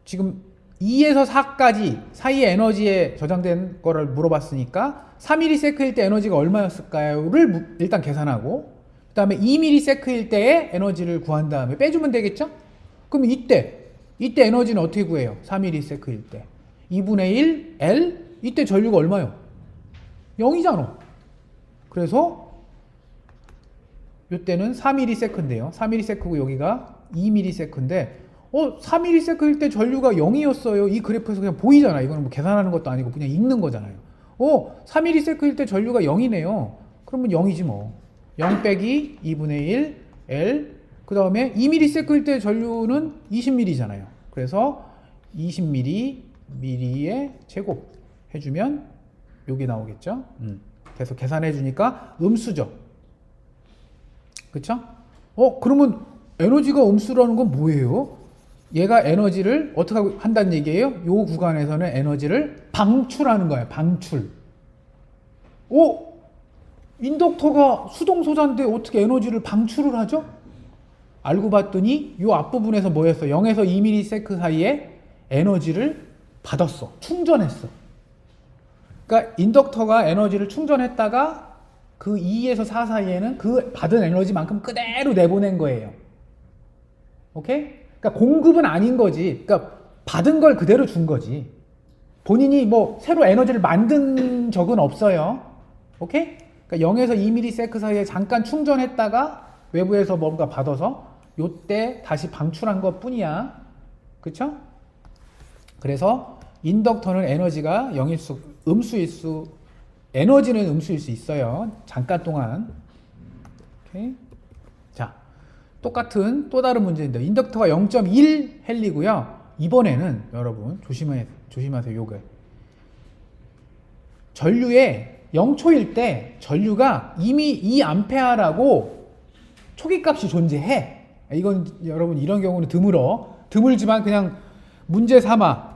지금 2에서 4까지 사이의 에너지에 저장된 거를 물어봤으니까 3ms일 때 에너지가 얼마였을까요를 일단 계산하고 그 다음에 2ms일 때의 에너지를 구한 다음에 빼주면 되겠죠? 그럼 이때 에너지는 어떻게 구해요? 3ms일 때 2분의 1 L 이때 전류가 얼마요? 0이잖아. 그래서 이때는 4ms인데요. 4ms고 여기가 2ms인데 4ms일 때 전류가 0이었어요. 이 그래프에서 그냥 보이잖아. 이거는 뭐 계산하는 것도 아니고 그냥 읽는 거잖아요. 3ms일 때 전류가 0이네요. 그러면 0이지 뭐. 0 빼기 2분의 1 L 그 다음에 2ms일 때 전류는 20ml잖아요. 그래서 20ml의 제곱 해주면 여기 나오겠죠. 그래서 계산해 주니까 음수죠. 그쵸? 그러면 에너지가 음수라는 건 뭐예요? 얘가 에너지를 어떻게 한다는 얘기예요? 요 구간에서는 에너지를 방출하는 거예요. 방출. 인덕터가 수동소자인데 어떻게 에너지를 방출을 하죠? 알고 봤더니 요 앞부분에서 뭐였어? 0에서 2ms 사이에 에너지를 받았어. 충전했어. 그러니까 인덕터가 에너지를 충전했다가 그 2에서 4 사이에는 그 받은 에너지만큼 그대로 내보낸 거예요. 오케이? 그러니까 공급은 아닌 거지. 그러니까 받은 걸 그대로 준 거지. 본인이 뭐 새로 에너지를 만든 적은 없어요. 오케이? 그러니까 0에서 2ms 사이에 잠깐 충전했다가 외부에서 뭔가 받아서 요때 다시 방출한 것 뿐이야. 그쵸? 그래서 인덕터는 에너지가 에너지는 음수일 수 있어요. 잠깐 동안. 오케이? 자, 똑같은 또 다른 문제인데 인덕터가 0.1 헬리고요. 이번에는 여러분 조심하세요. 요거. 전류의 0초일 때 전류가 이미 2A라고 초기값이 존재해. 이건 여러분 이런 경우는 드물지만 그냥 문제 삼아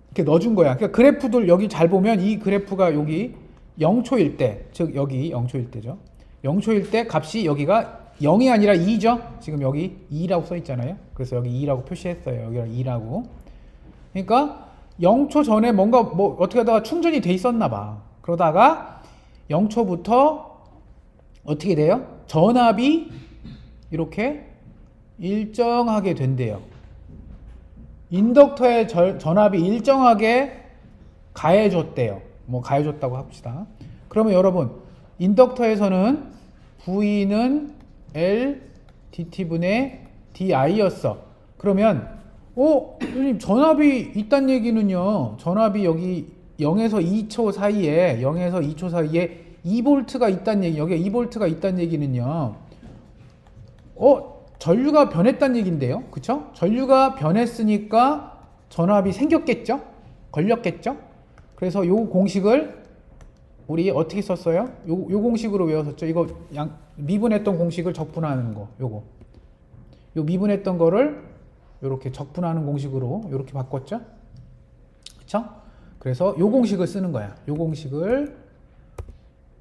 이렇게 넣어준 거야. 그러니까 그래프들 여기 잘 보면 이 그래프가 여기 0초일 때, 즉 여기 0초일 때죠. 0초일 때 값이 여기가 0이 아니라 2죠. 지금 여기 2라고 써 있잖아요. 그래서 여기 2라고 표시했어요. 여기가 2라고. 그러니까 0초 전에 뭔가 뭐 어떻게 하다가 충전이 돼 있었나 봐. 그러다가 0초부터 어떻게 돼요? 전압이 이렇게 일정하게 된대요. 인덕터의 전압이 일정하게 가해졌대요. 뭐 가해졌다고 합시다. 그러면 여러분 인덕터에서는 V는 L dt분의 di였어. 그러면 선생님 전압이 있다는 얘기는요. 전압이 여기 0에서 2초 사이에 0에서 2초 사이에 2V가 있다는 얘기. 여기에 2V가 있다는 얘기는요. 전류가 변했다는 얘기인데요. 그쵸? 전류가 변했으니까 전압이 생겼겠죠? 걸렸겠죠? 그래서 요 공식을 우리 어떻게 썼어요? 요 공식으로 외웠었죠. 이거 미분했던 공식을 적분하는 거. 요거. 요 미분했던 거를 요렇게 적분하는 공식으로 요렇게 바꿨죠? 그쵸? 그래서 요 공식을 쓰는 거야. 요 공식을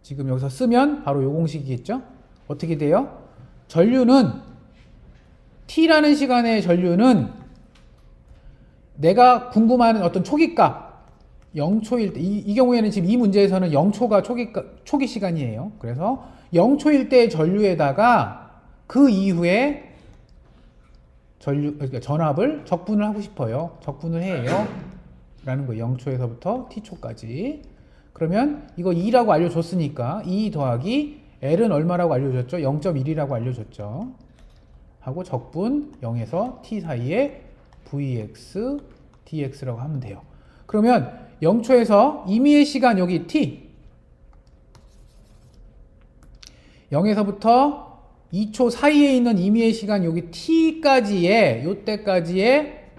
지금 여기서 쓰면 바로 요 공식이겠죠? 어떻게 돼요? 전류는 t라는 시간의 전류는 내가 궁금한 어떤 초기값 0초일 때 이 경우에는 지금 이 문제에서는 0초가 초기 시간이에요. 그래서 0초일 때의 전류에다가 그 이후에 그러니까 전압을 적분을 하고 싶어요. 적분을 해요. 라는 거예요. 0초에서부터 t초까지. 그러면 이거 2라고 알려줬으니까 2 더하기 L은 얼마라고 알려줬죠? 0.1이라고 알려줬죠. 하고 적분 0에서 t 사이에 Vx, dx라고 하면 돼요. 그러면 0초에서 임의의 시간 여기 t 0에서부터 2초 사이에 있는 임의의 시간 여기 t까지의 요때까지의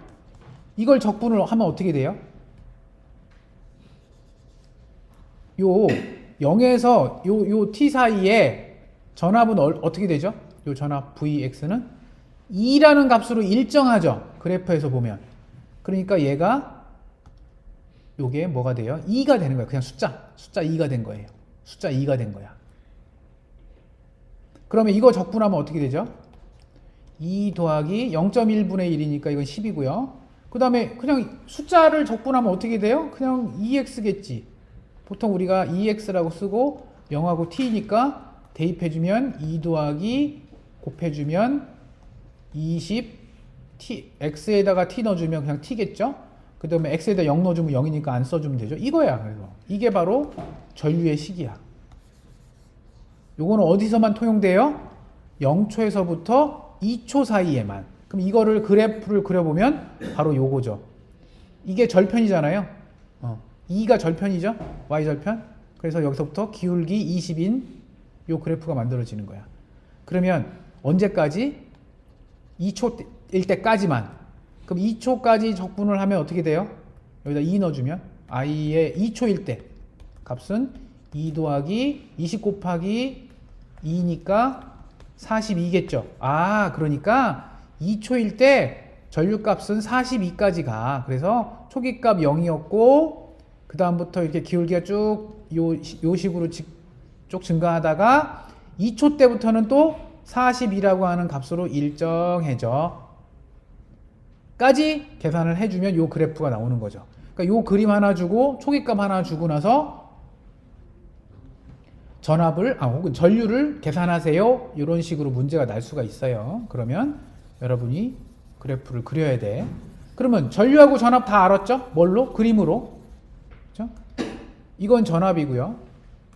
이걸 적분을 하면 어떻게 돼요? 요 0에서 요 t 사이에 전압은 어떻게 되죠? 요 전압 Vx는 2라는 값으로 일정하죠. 그래프에서 보면. 그러니까 얘가 요게 뭐가 돼요? 2가 되는 거예요. 그냥 숫자 2가 된 거예요. 숫자 2가 된 거야. 그러면 이거 적분하면 어떻게 되죠? 2 더하기 0.1분의 1이니까 이건 10이고요. 그 다음에 그냥 숫자를 적분하면 어떻게 돼요? 그냥 2x겠지. 보통 우리가 2x라고 쓰고 0하고 t니까 대입해주면 2 더하기 곱해주면 20 t x에다가 t 넣어주면 그냥 t겠죠. 그 다음에 x에다 0 넣어주면 0이니까 안 써주면 되죠. 이거야. 그래서 이게 바로 전류의 식이야. 요거는 어디서만 통용돼요? 0초에서부터 2초 사이에만. 그럼 이거를 그래프를 그려보면 바로 요거죠. 이게 절편이잖아요. 2가 절편이죠. y절편. 그래서 여기서부터 기울기 20인 요 그래프가 만들어지는 거야. 그러면 언제까지? 2초일 때까지만. 그럼 2초까지 적분을 하면 어떻게 돼요? 여기다 2 넣어주면 i의 2초일 때 값은 2 더하기 20 곱하기 2니까 42겠죠. 그러니까 2초일 때 전류값은 42까지 가. 그래서 초기값 0이었고 그 다음부터 이렇게 기울기가 쭉 요 식으로 쭉 증가하다가 2초 때부터는 또 42라고 하는 값으로 일정해져. 까지 계산을 해주면 요 그래프가 나오는 거죠. 그러니까 요 그림 하나 주고 초기값 하나 주고 나서 전압을 혹은 전류를 계산하세요. 이런 식으로 문제가 날 수가 있어요. 그러면 여러분이 그래프를 그려야 돼. 그러면 전류하고 전압 다 알았죠? 뭘로? 그림으로. 그렇죠? 이건 전압이고요.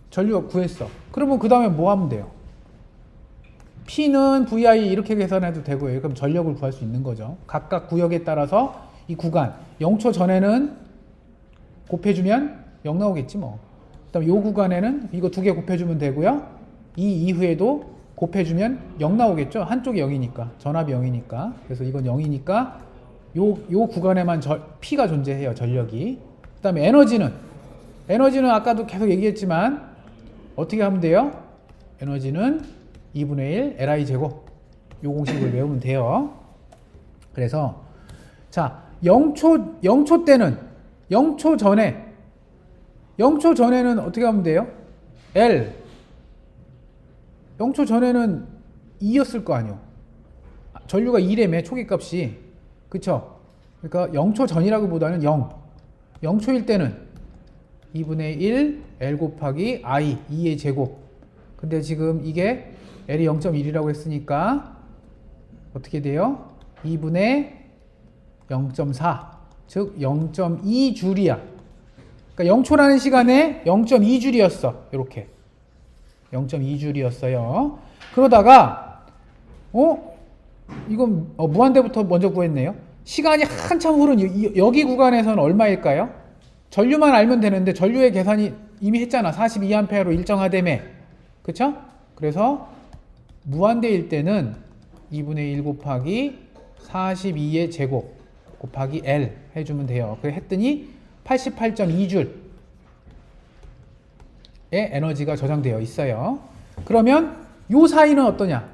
전류가 구했어. 그러면 그 다음에 뭐 하면 돼요? P는 VI 이렇게 계산해도 되고요. 그럼 전력을 구할 수 있는 거죠. 각각 구역에 따라서 이 구간 0초 전에는 곱해주면 0 나오겠지 뭐. 그 다음에 이 구간에는 이거 두 개 곱해주면 되고요. 이 이후에도 곱해주면 0 나오겠죠. 한쪽이 0이니까. 전압이 0이니까. 그래서 이건 0이니까 요 구간에만 P가 존재해요. 전력이. 그 다음에 에너지는 아까도 계속 얘기했지만 어떻게 하면 돼요? 에너지는 2분의 1 Li 제곱. 요 공식을 외우면 돼요. 그래서 자 0초 때는 0초 전에는 어떻게 하면 돼요? L 0초 전에는 2였을 거 아니요. 전류가 2래매 초기값이. 그쵸? 그러니까 0초 전이라기보다는 0. 0초일 때는 2분의 1 L 곱하기 I 2의 제곱. 근데 지금 이게 L이 0.1이라고 했으니까 어떻게 돼요? 2분의 0.4 즉 0.2줄이야. 그러니까 0초라는 시간에 0.2줄이었어. 이렇게 0.2줄이었어요. 그러다가 이건 무한대부터 먼저 구했네요. 시간이 한참 흐른 여기 구간에서는 얼마일까요? 전류만 알면 되는데 전류의 계산이 이미 했잖아. 42A로 일정하다며. 그쵸? 그래서 무한대일 때는 2분의 1 곱하기 42의 제곱 곱하기 L 해주면 돼요. 그래 했더니 88.2줄의 에너지가 저장되어 있어요. 그러면 요 사이는 어떠냐?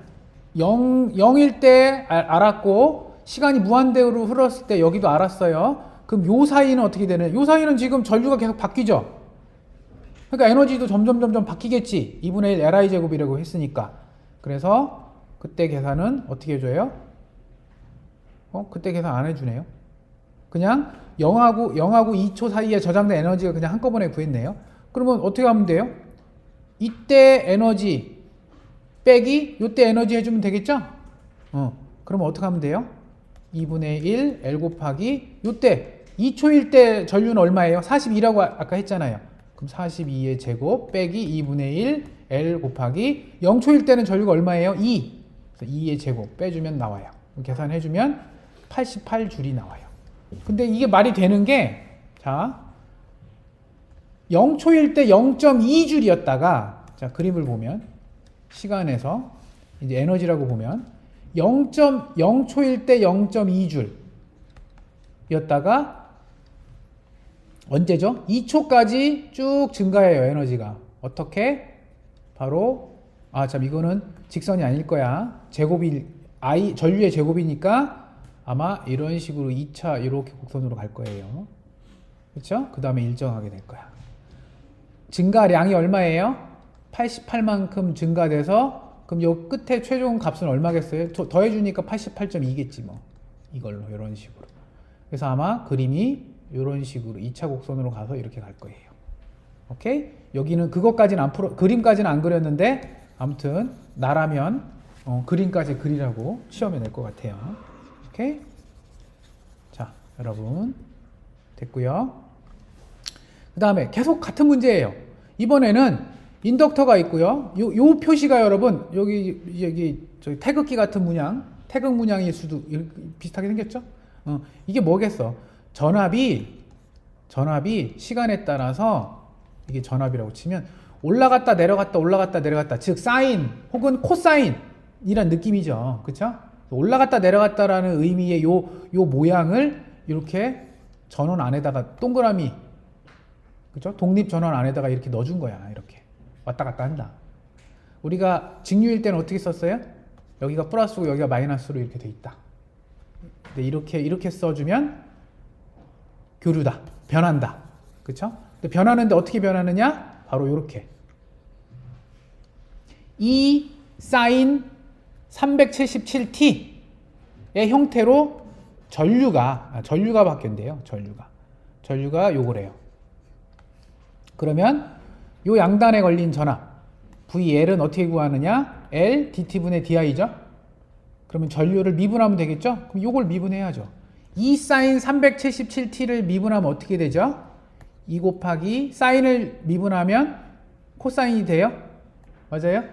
0일 때 알았고 시간이 무한대로 흘렀을 때 여기도 알았어요. 그럼 요 사이는 어떻게 되는? 요 사이는 지금 전류가 계속 바뀌죠. 그러니까 에너지도 점점 바뀌겠지. 2분의 1 Li 제곱이라고 했으니까. 그래서 그때 계산은 어떻게 해줘요? 그때 계산 안 해주네요. 그냥 0하고 2초 사이에 저장된 에너지가 그냥 한꺼번에 구했네요. 그러면 어떻게 하면 돼요? 이때 에너지 빼기 요때 에너지 해주면 되겠죠? 그러면 어떻게 하면 돼요? 2분의 1 L 곱하기 요때 2초일 때 전류는 얼마예요? 42라고 아까 했잖아요. 그럼 42의 제곱 빼기 2분의 1 L 곱하기 0초일 때는 전류가 얼마예요? 2. 그래서 2의 제곱 빼주면 나와요. 계산해주면 88줄이 나와요. 근데 이게 말이 되는 게, 자, 0초일 때 0.2줄이었다가, 자, 그림을 보면, 시간에서, 이제 에너지라고 보면, 0.0초일 때 0.2줄이었다가, 언제죠? 2초까지 쭉 증가해요, 에너지가. 어떻게? 바로, 참, 이거는 직선이 아닐 거야. 제곱이, 전류의 제곱이니까, 아마 이런 식으로 2차 이렇게 곡선으로 갈 거예요. 그렇죠? 그 다음에 일정하게 될 거야. 증가량이 얼마예요? 88만큼 증가돼서 그럼 요 끝에 최종 값은 얼마겠어요? 더해주니까 88.2겠지 뭐. 이걸로 이런 식으로. 그래서 아마 그림이 이런 식으로 2차 곡선으로 가서 이렇게 갈 거예요. 오케이? 여기는 그것까지는 안 그림까지는 안 그렸는데 아무튼 나라면 그림까지 그리라고 시험에 낼 것 같아요. 오케이? 자, 여러분 됐고요. 그 다음에 계속 같은 문제예요. 이번에는 인덕터가 있고요. 요 표시가 여러분 여기 저기 태극기 같은 문양, 태극 문양일 수도 비슷하게 생겼죠? 이게 뭐겠어? 전압이 시간에 따라서 이게 전압이라고 치면 올라갔다 내려갔다 즉 사인 혹은 코사인이란 느낌이죠. 그렇죠? 올라갔다 내려갔다라는 의미의 요 모양을 이렇게 전원 안에다가 동그라미, 그죠? 독립 전원 안에다가 이렇게 넣어준 거야. 이렇게 왔다 갔다 한다. 우리가 직류일 때는 어떻게 썼어요? 여기가 플러스고 여기가 마이너스로 이렇게 돼 있다. 근데 이렇게 써주면 교류다, 변한다, 그렇죠? 근데 변하는데 어떻게 변하느냐? 바로 이렇게 E 사인 377T의 형태로 전류가 바뀐대요. 전류가 요거래요. 그러면 요 양단에 걸린 전압 VL은 어떻게 구하느냐? L dT분의 DI죠. 그러면 전류를 미분하면 되겠죠? 그럼 요걸 미분해야죠. 2 사인 377T를 미분하면 어떻게 되죠? 2 곱하기 사인을 미분하면 코사인이 돼요. 맞아요?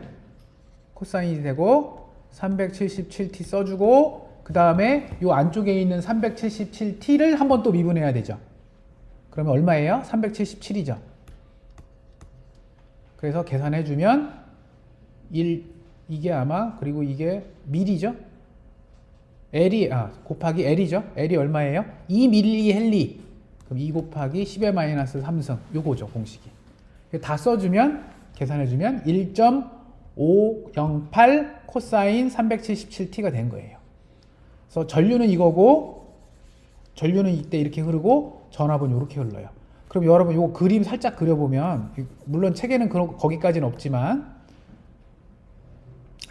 코사인이 되고 377T 써주고 그 다음에 요 안쪽에 있는 377T를 한번 또 미분해야 되죠. 그러면 얼마예요? 377이죠. 그래서 계산해주면 이게 아마 그리고 이게 밀이죠. L이 곱하기 L이죠. L이 얼마예요? 2mH. 그럼 2 곱하기 10의 마이너스 3승 요거죠 공식이. 다 써주면 계산해주면 1.508 코사인 377T가 된 거예요. 그래서 전류는 이거고 전류는 이때 이렇게 흐르고 전압은 이렇게 흘러요. 그럼 여러분 요 그림 살짝 그려보면 물론 책에는 거기까지는 없지만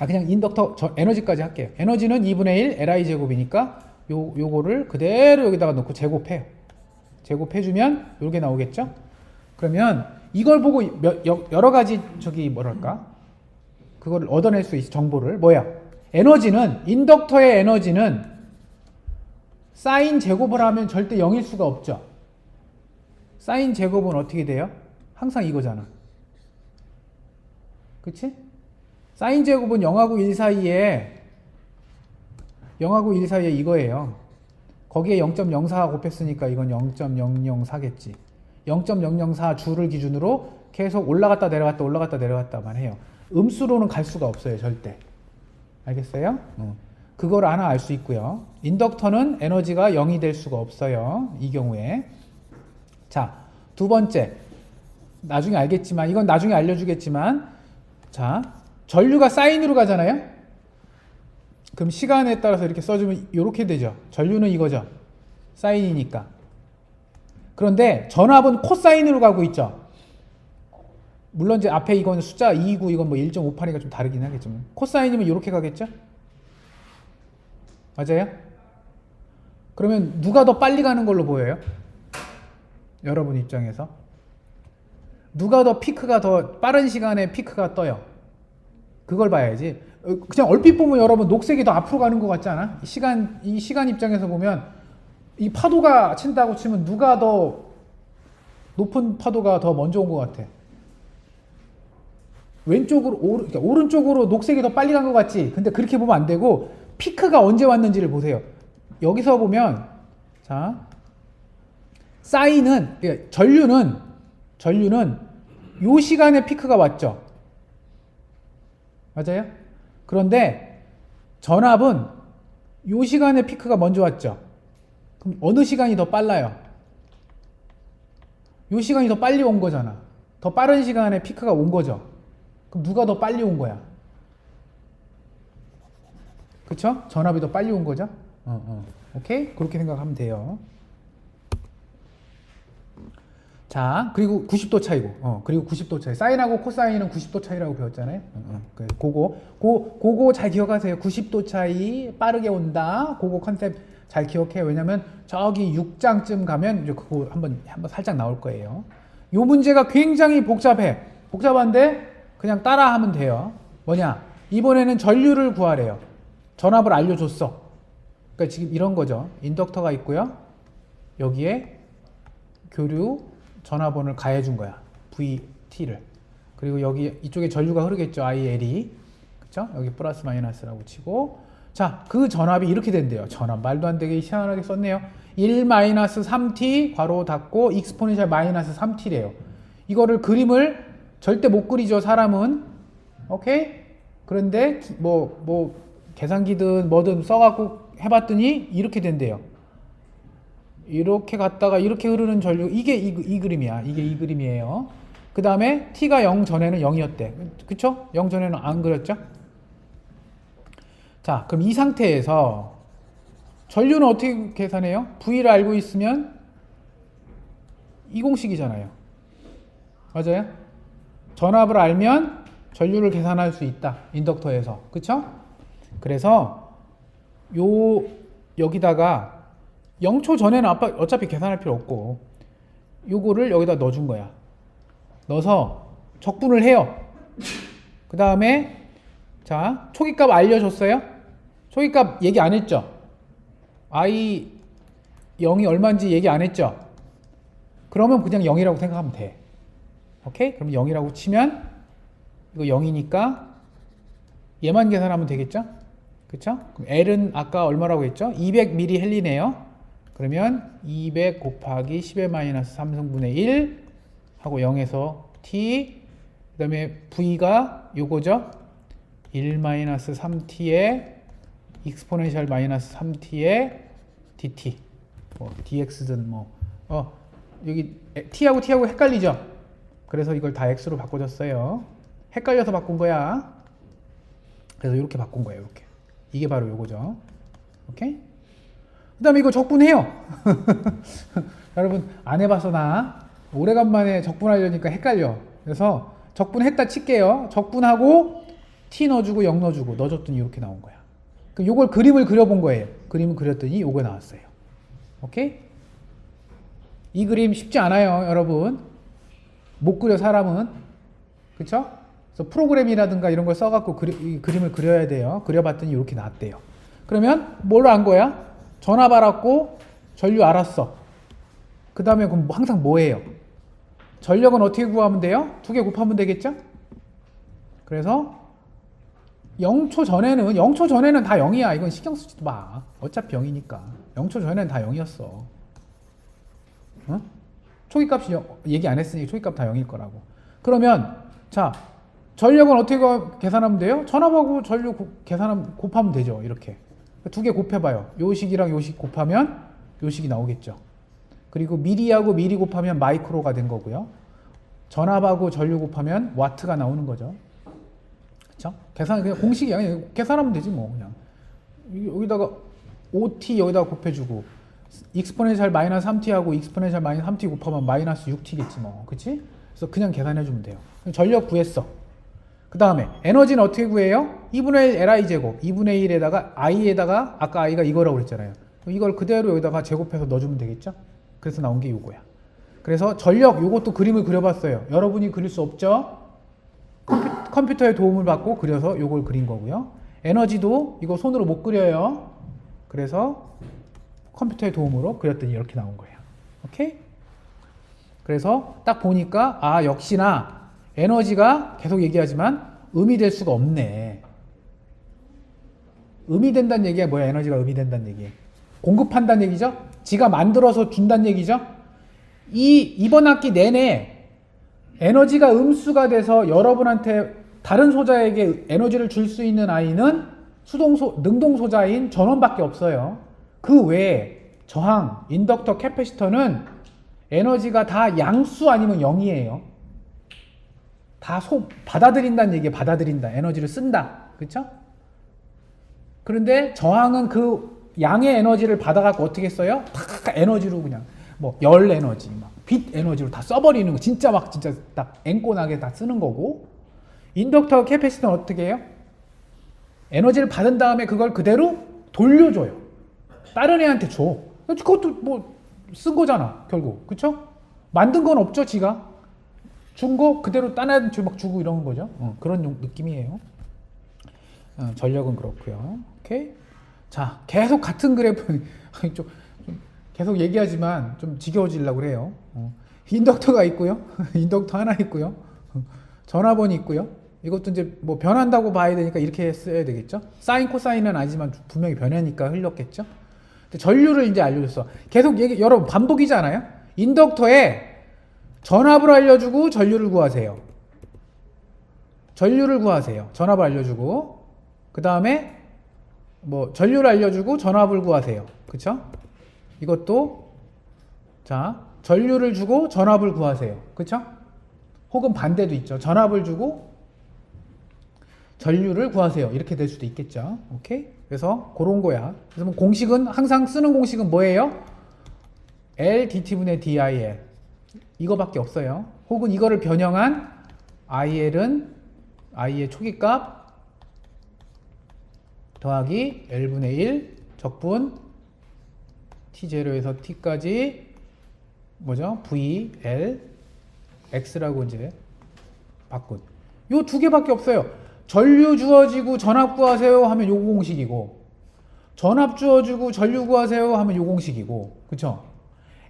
그냥 인덕터 에너지까지 할게요. 에너지는 2분의 1 Li 제곱이니까 요거를 그대로 여기다가 놓고 제곱해요. 제곱해주면 요게 나오겠죠? 그러면 이걸 보고 여러 가지 뭐랄까? 그거를 얻어낼 수 있어, 정보를. 뭐야? 에너지는, 인덕터의 에너지는 사인 제곱을 하면 절대 0일 수가 없죠. 사인 제곱은 어떻게 돼요? 항상 이거잖아. 그치? 사인 제곱은 0하고 1 사이에 0하고 1 사이에 이거예요. 거기에 0.04 곱했으니까 이건 0.004겠지. 0.004 주를 기준으로 계속 올라갔다 내려갔다 올라갔다 내려갔다만 해요. 음수로는 갈 수가 없어요, 절대. 알겠어요? 그걸 하나 알 수 있고요. 인덕터는 에너지가 0이 될 수가 없어요. 이 경우에. 자, 두 번째. 나중에 알겠지만, 이건 나중에 알려주겠지만, 자, 전류가 사인으로 가잖아요? 그럼 시간에 따라서 이렇게 써주면 이렇게 되죠. 전류는 이거죠. 사인이니까. 그런데 전압은 코사인으로 가고 있죠. 물론 이제 앞에 이건 숫자 2고 이건 뭐 1.58이니까 좀 다르긴 하겠지만 코사인이면 이렇게 가겠죠? 맞아요? 그러면 누가 더 빨리 가는 걸로 보여요? 여러분 입장에서 누가 더 피크가 더 빠른 시간에 피크가 떠요? 그걸 봐야지. 그냥 얼핏 보면 여러분 녹색이 더 앞으로 가는 것 같지 않아? 이 시간 입장에서 보면 이 파도가 친다고 치면 누가 더 높은 파도가 더 먼저 온 것 같아? 왼쪽으로 그러니까 오른쪽으로 녹색이 더 빨리 간 것 같지? 근데 그렇게 보면 안 되고 피크가 언제 왔는지를 보세요. 여기서 보면 자 사인은 그러니까 전류는 요 시간에 피크가 왔죠. 맞아요? 그런데 전압은 요 시간에 피크가 먼저 왔죠. 그럼 어느 시간이 더 빨라요? 요 시간이 더 빨리 온 거잖아. 더 빠른 시간에 피크가 온 거죠. 그럼 누가 더 빨리 온 거야? 그쵸? 전압이 더 빨리 온 거죠? 오케이? 그렇게 생각하면 돼요. 자, 그리고 90도 차이고, 그리고 90도 차이. 사인하고 코사인은 90도 차이라고 배웠잖아요. 그거 잘 기억하세요. 90도 차이 빠르게 온다. 그거 컨셉 잘 기억해요. 왜냐면 저기 6장쯤 가면 이제 그거 한번 살짝 나올 거예요. 요 문제가 굉장히 복잡해. 복잡한데 그냥 따라하면 돼요. 뭐냐? 이번에는 전류를 구하래요. 전압을 알려줬어. 그러니까 지금 이런 거죠. 인덕터가 있고요. 여기에 교류 전압원을 가해준 거야. VT를. 그리고 여기 이쪽에 전류가 흐르겠죠. IL이. 그쵸? 여기 플러스 마이너스라고 치고. 자, 그 전압이 이렇게 된대요. 전압. 말도 안 되게 희한하게 썼네요. 1-3t 괄호 닫고 익스포넨셜 -3t래요. 이거를 그림을 절대 못 그리죠, 사람은. 오케이? 그런데 뭐 계산기든 뭐든 써갖고 해봤더니 이렇게 된대요. 이렇게 갔다가 이렇게 흐르는 전류, 이게 이 그림이야. 이게 이 그림이에요. 그 다음에 t가 0 전에는 0이었대. 그쵸? 0 전에는 안 그렸죠? 자, 그럼 이 상태에서 전류는 어떻게 계산해요? V를 알고 있으면 이 공식이잖아요. 맞아요? 전압을 알면 전류를 계산할 수 있다. 인덕터에서. 그쵸? 그래서 여기다가 0초 전에는 어차피 계산할 필요 없고 요거를 여기다 넣어준 거야. 넣어서 적분을 해요. 그 다음에 자 초기값 알려줬어요? 초기값 얘기 안 했죠? I 0이 얼마인지 얘기 안 했죠? 그러면 그냥 0이라고 생각하면 돼. 오케이? 그럼 0이라고 치면 이거 0이니까 얘만 계산하면 되겠죠? 그쵸? 그럼 L은 아까 얼마라고 했죠? 200mH 헬리네요. 그러면 200 곱하기 10의 마이너스 3승분의 1 하고 0에서 t 그 다음에 v가 요거죠. 1-3t의 익스포넨셜 -3t의 dt 뭐 dx든 여기 t하고 t하고 헷갈리죠. 그래서 이걸 다 x로 바꿔줬어요. 헷갈려서 바꾼 거야. 그래서 이렇게 바꾼 거예요. 이렇게. 이게 바로 요거죠. 오케이? 그 다음에 이거 적분해요. 여러분 안 해봐서 나 오래간만에 적분하려니까 헷갈려. 그래서 적분했다 칠게요. 적분하고 t 넣어주고 0 넣어주고 넣어줬더니 이렇게 나온 거야. 그럼 요걸 그림을 그려본 거예요. 그림을 그렸더니 요거 나왔어요. 오케이? 이 그림 쉽지 않아요, 여러분. 못 그려 사람은. 그쵸? 그래서 프로그램이라든가 이런 걸 써갖고 이 그림을 그려야 돼요. 그려봤더니 이렇게 나왔대요. 그러면 뭘 안 거야? 전압 알았고 전류 알았어. 그 다음에 그럼 항상 뭐 해요? 전력은 어떻게 구하면 돼요? 2개 곱하면 되겠죠? 그래서 0초 전에는 다 0이야. 이건 신경 쓰지도 마. 어차피 0이니까. 0초 전에는 다 0이었어. 어? 초기값이 얘기 안 했으니 초기값 다 0일 거라고. 그러면 자, 전력은 어떻게 계산하면 돼요? 전압하고 전류 곱하면 되죠. 이렇게. 2개 곱해봐요. 요 식이랑 요 식 곱하면 요 식이 나오겠죠. 그리고 미리하고 미리 곱하면 마이크로가 된 거고요. 전압하고 전류 곱하면 와트가 나오는 거죠. 그쵸? 계산, 그냥 공식이야. 그냥 계산하면 되지 뭐. 그냥. 여기다가 5t 여기다가 곱해주고, 익스포넨셜 마이너스 3t하고 익스포넨셜 마이너스 3t 곱하면 마이너스 6t겠지 뭐. 그치? 그래서 그냥 계산해주면 돼요. 전력 구했어. 그 다음에 에너지는 어떻게 구해요? 2분의 1 li 제곱, 2분의 1에다가 i에다가 아까 i가 이거라고 그랬잖아요. 이걸 그대로 여기다가 제곱해서 넣어주면 되겠죠? 그래서 나온 게 요거야. 그래서 전력 요것도 그림을 그려봤어요. 여러분이 그릴 수 없죠? 컴퓨터의 도움을 받고 그려서 요걸 그린 거고요. 에너지도 이거 손으로 못 그려요. 그래서 컴퓨터의 도움으로 그렸더니 이렇게 나온 거예요. 오케이? 그래서 딱 보니까 아 역시나 에너지가 계속 얘기하지만 음이 될 수가 없네. 음이 된다는 얘기가 뭐야? 에너지가 음이 된다는 얘기. 공급한다는 얘기죠? 지가 만들어서 준다는 얘기죠? 이번 학기 내내 에너지가 음수가 돼서 여러분한테 다른 소자에게 에너지를 줄 수 있는 아이는 능동소자인 전원밖에 없어요. 그 외에 저항, 인덕터, 캐패시터는 에너지가 다 양수 아니면 0이에요. 다 받아들인다는 얘기에 받아들인다. 에너지를 쓴다. 그렇죠? 그런데 저항은 그 양의 에너지를 받아갖고 어떻게 써요? 다 에너지로 그냥 뭐 열 에너지, 막 빛 에너지로 다 써버리는 거. 진짜 딱 앵꼬나게 다 쓰는 거고. 인덕터, 캐패시터는 어떻게 해요? 에너지를 받은 다음에 그걸 그대로 돌려줘요. 다른 애한테 줘. 그것도 뭐 쓴 거잖아, 결국. 그쵸? 만든 건 없죠, 지가. 준 거 그대로 딴 애한테 막 주고 이런 거죠. 그런 느낌이에요. 전력은 그렇고요. 오케이? 자, 계속 같은 그래프, 좀 계속 얘기하지만 좀 지겨워지려고 그래요. 인덕터가 있고요. 인덕터 하나 있고요. 전압원이 있고요. 이것도 이제 뭐 변한다고 봐야 되니까 이렇게 써야 되겠죠. 사인, 코사인은 아니지만 분명히 변하니까 흘렸겠죠. 근데 전류를 이제 알려줬어. 계속 여러분 반복이잖아요. 인덕터에 전압을 알려주고 전류를 구하세요. 전류를 구하세요. 전압을 알려주고 그 다음에 뭐 전류를 알려주고 전압을 구하세요. 그쵸? 이것도 자 전류를 주고 전압을 구하세요. 그쵸? 혹은 반대도 있죠. 전압을 주고 전류를 구하세요. 이렇게 될 수도 있겠죠. 오케이? 그래서 그런 거야. 그래서 뭐 공식은 항상 쓰는 공식은 뭐예요? L dt분의 DIL 이거밖에 없어요. 혹은 이거를 변형한 IL은 I의 초기값 더하기 L분의 1 적분 T0에서 T까지 뭐죠? V, L, X라고 이제 바꾼 요 두 개밖에 없어요. 전류 주어지고 전압 구하세요 하면 요 공식이고 전압 주어지고 전류 구하세요 하면 요 공식이고 그쵸?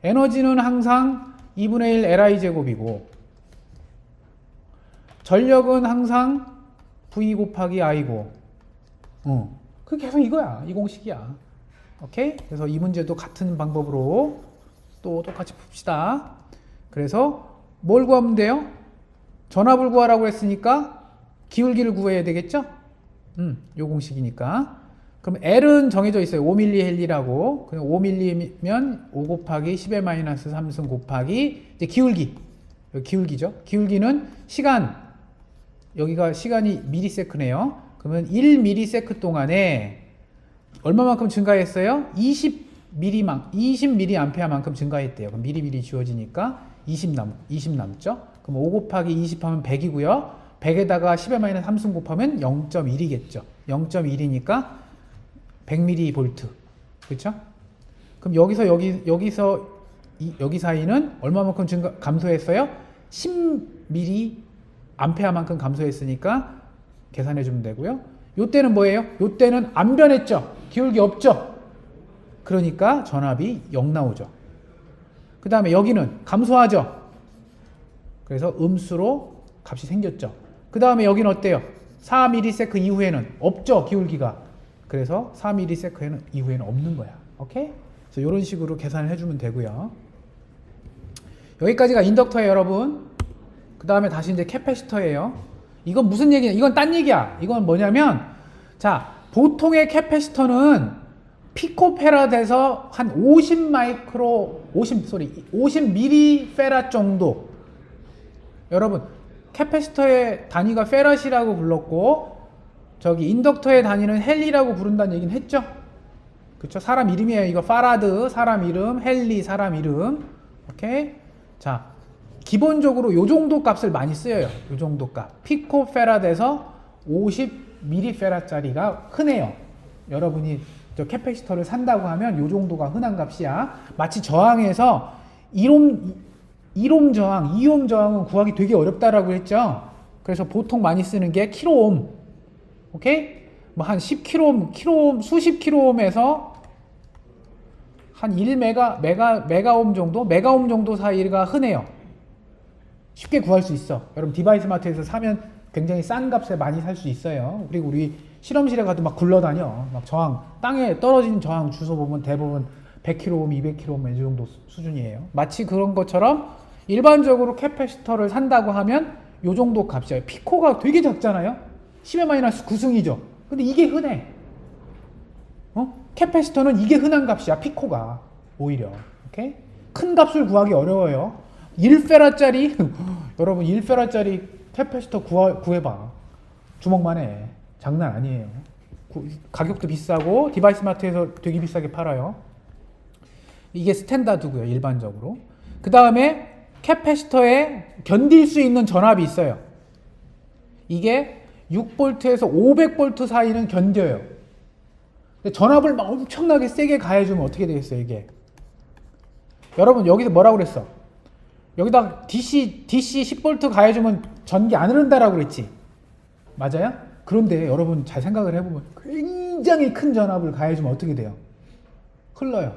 에너지는 항상 2분의 1 Li 제곱이고 전력은 항상 V 곱하기 I고 그 계속 이거야. 이 공식이야. 오케이? 그래서 이 문제도 같은 방법으로 또 똑같이 풉시다. 그래서 뭘 구하면 돼요? 전압을 구하라고 했으니까 기울기를 구해야 되겠죠? 요 공식이니까. 그럼 L은 정해져 있어요. 5mH라고. 그럼 5m면 5 곱하기 10의 마이너스 3승 곱하기 이제 기울기. 여기 기울기죠. 기울기는 시간. 여기가 시간이 미리세크네요. 그러면 1ms 동안에 얼마만큼 증가했어요? 20mA만큼 증가했대요. 그럼 미리미리 지워지니까 20 남죠? 그럼 5 곱하기 20 하면 100이고요. 100에다가 10의 마이너스 3승 곱하면 0.1이겠죠. 0.1이니까 100mV. 그렇죠? 그럼 여기서 여기 사이는 얼마만큼 감소했어요? 10mA만큼 감소했으니까 계산해 주면 되고요. 요때는 뭐예요? 요때는 안 변했죠. 기울기 없죠. 그러니까 전압이 0 나오죠. 그 다음에 여기는 감소하죠. 그래서 음수로 값이 생겼죠. 그 다음에 여기는 어때요? 4ms 이후에는 없죠. 기울기가. 그래서 4ms 이후에는 없는 거야. 오케이? 그래서 이런 식으로 계산을 해주면 되고요. 여기까지가 인덕터예요, 여러분. 그 다음에 다시 이제 캐패시터예요. 이건 무슨 얘기냐? 이건 딴 얘기야. 이건 뭐냐면, 자, 보통의 캐패시터는 피코페라드에서 한 50 밀리페라 정도. 여러분, 캐패시터의 단위가 페라시라고 불렀고, 저기 인덕터의 단위는 헬리라고 부른다는 얘기는 했죠? 그쵸? 사람 이름이에요. 이거 파라드, 사람 이름, 헬리, 사람 이름. 오케이? 자, 기본적으로 요 정도 값을 많이 쓰여요. 요 정도 값. 피코페라드에서 50mF짜리가 흔해요. 여러분이 저 캐패시터를 산다고 하면 요 정도가 흔한 값이야. 마치 저항에서 1옴 저항, 2옴 저항은 구하기 되게 어렵다라고 했죠. 그래서 보통 많이 쓰는 게 킬로옴. 오케이? 뭐 한 10킬로옴, 수십 킬로옴에서 한 1메가옴 정도 사이가 흔해요. 쉽게 구할 수 있어. 여러분 디바이스 마트에서 사면 굉장히 싼 값에 많이 살 수 있어요. 그리고 우리 실험실에 가도 막 굴러다녀. 막 저항, 땅에 떨어진 저항 주소 보면 대부분 100kΩ, 200kΩ 이 정도 수준이에요. 마치 그런 것처럼 일반적으로 캐패시터를 산다고 하면 요 정도 값이에요. 피코가 되게 작잖아요. 10의 마이너스 9승이죠. 근데 이게 흔해. 캐패시터는 이게 흔한 값이야. 피코가 오히려. 오케이? 큰 값을 구하기 어려워요. 1페라짜리 여러분 1페라짜리 캐패시터 구해봐. 주먹만 해. 장난 아니에요. 가격도 비싸고 디바이스 마트에서 되게 비싸게 팔아요. 이게 스탠다드고요. 일반적으로. 그 다음에 캐패시터에 견딜 수 있는 전압이 있어요. 이게 6V에서 500V 사이는 견뎌요. 근데 전압을 막 엄청나게 세게 가해주면 어떻게 되겠어요, 이게? 여러분, 여기서 뭐라고 그랬어? 여기다 DC 10V 가해주면 전기 안 흐른다라고 그랬지? 맞아요? 그런데 여러분 잘 생각을 해보면 굉장히 큰 전압을 가해주면 어떻게 돼요? 흘러요.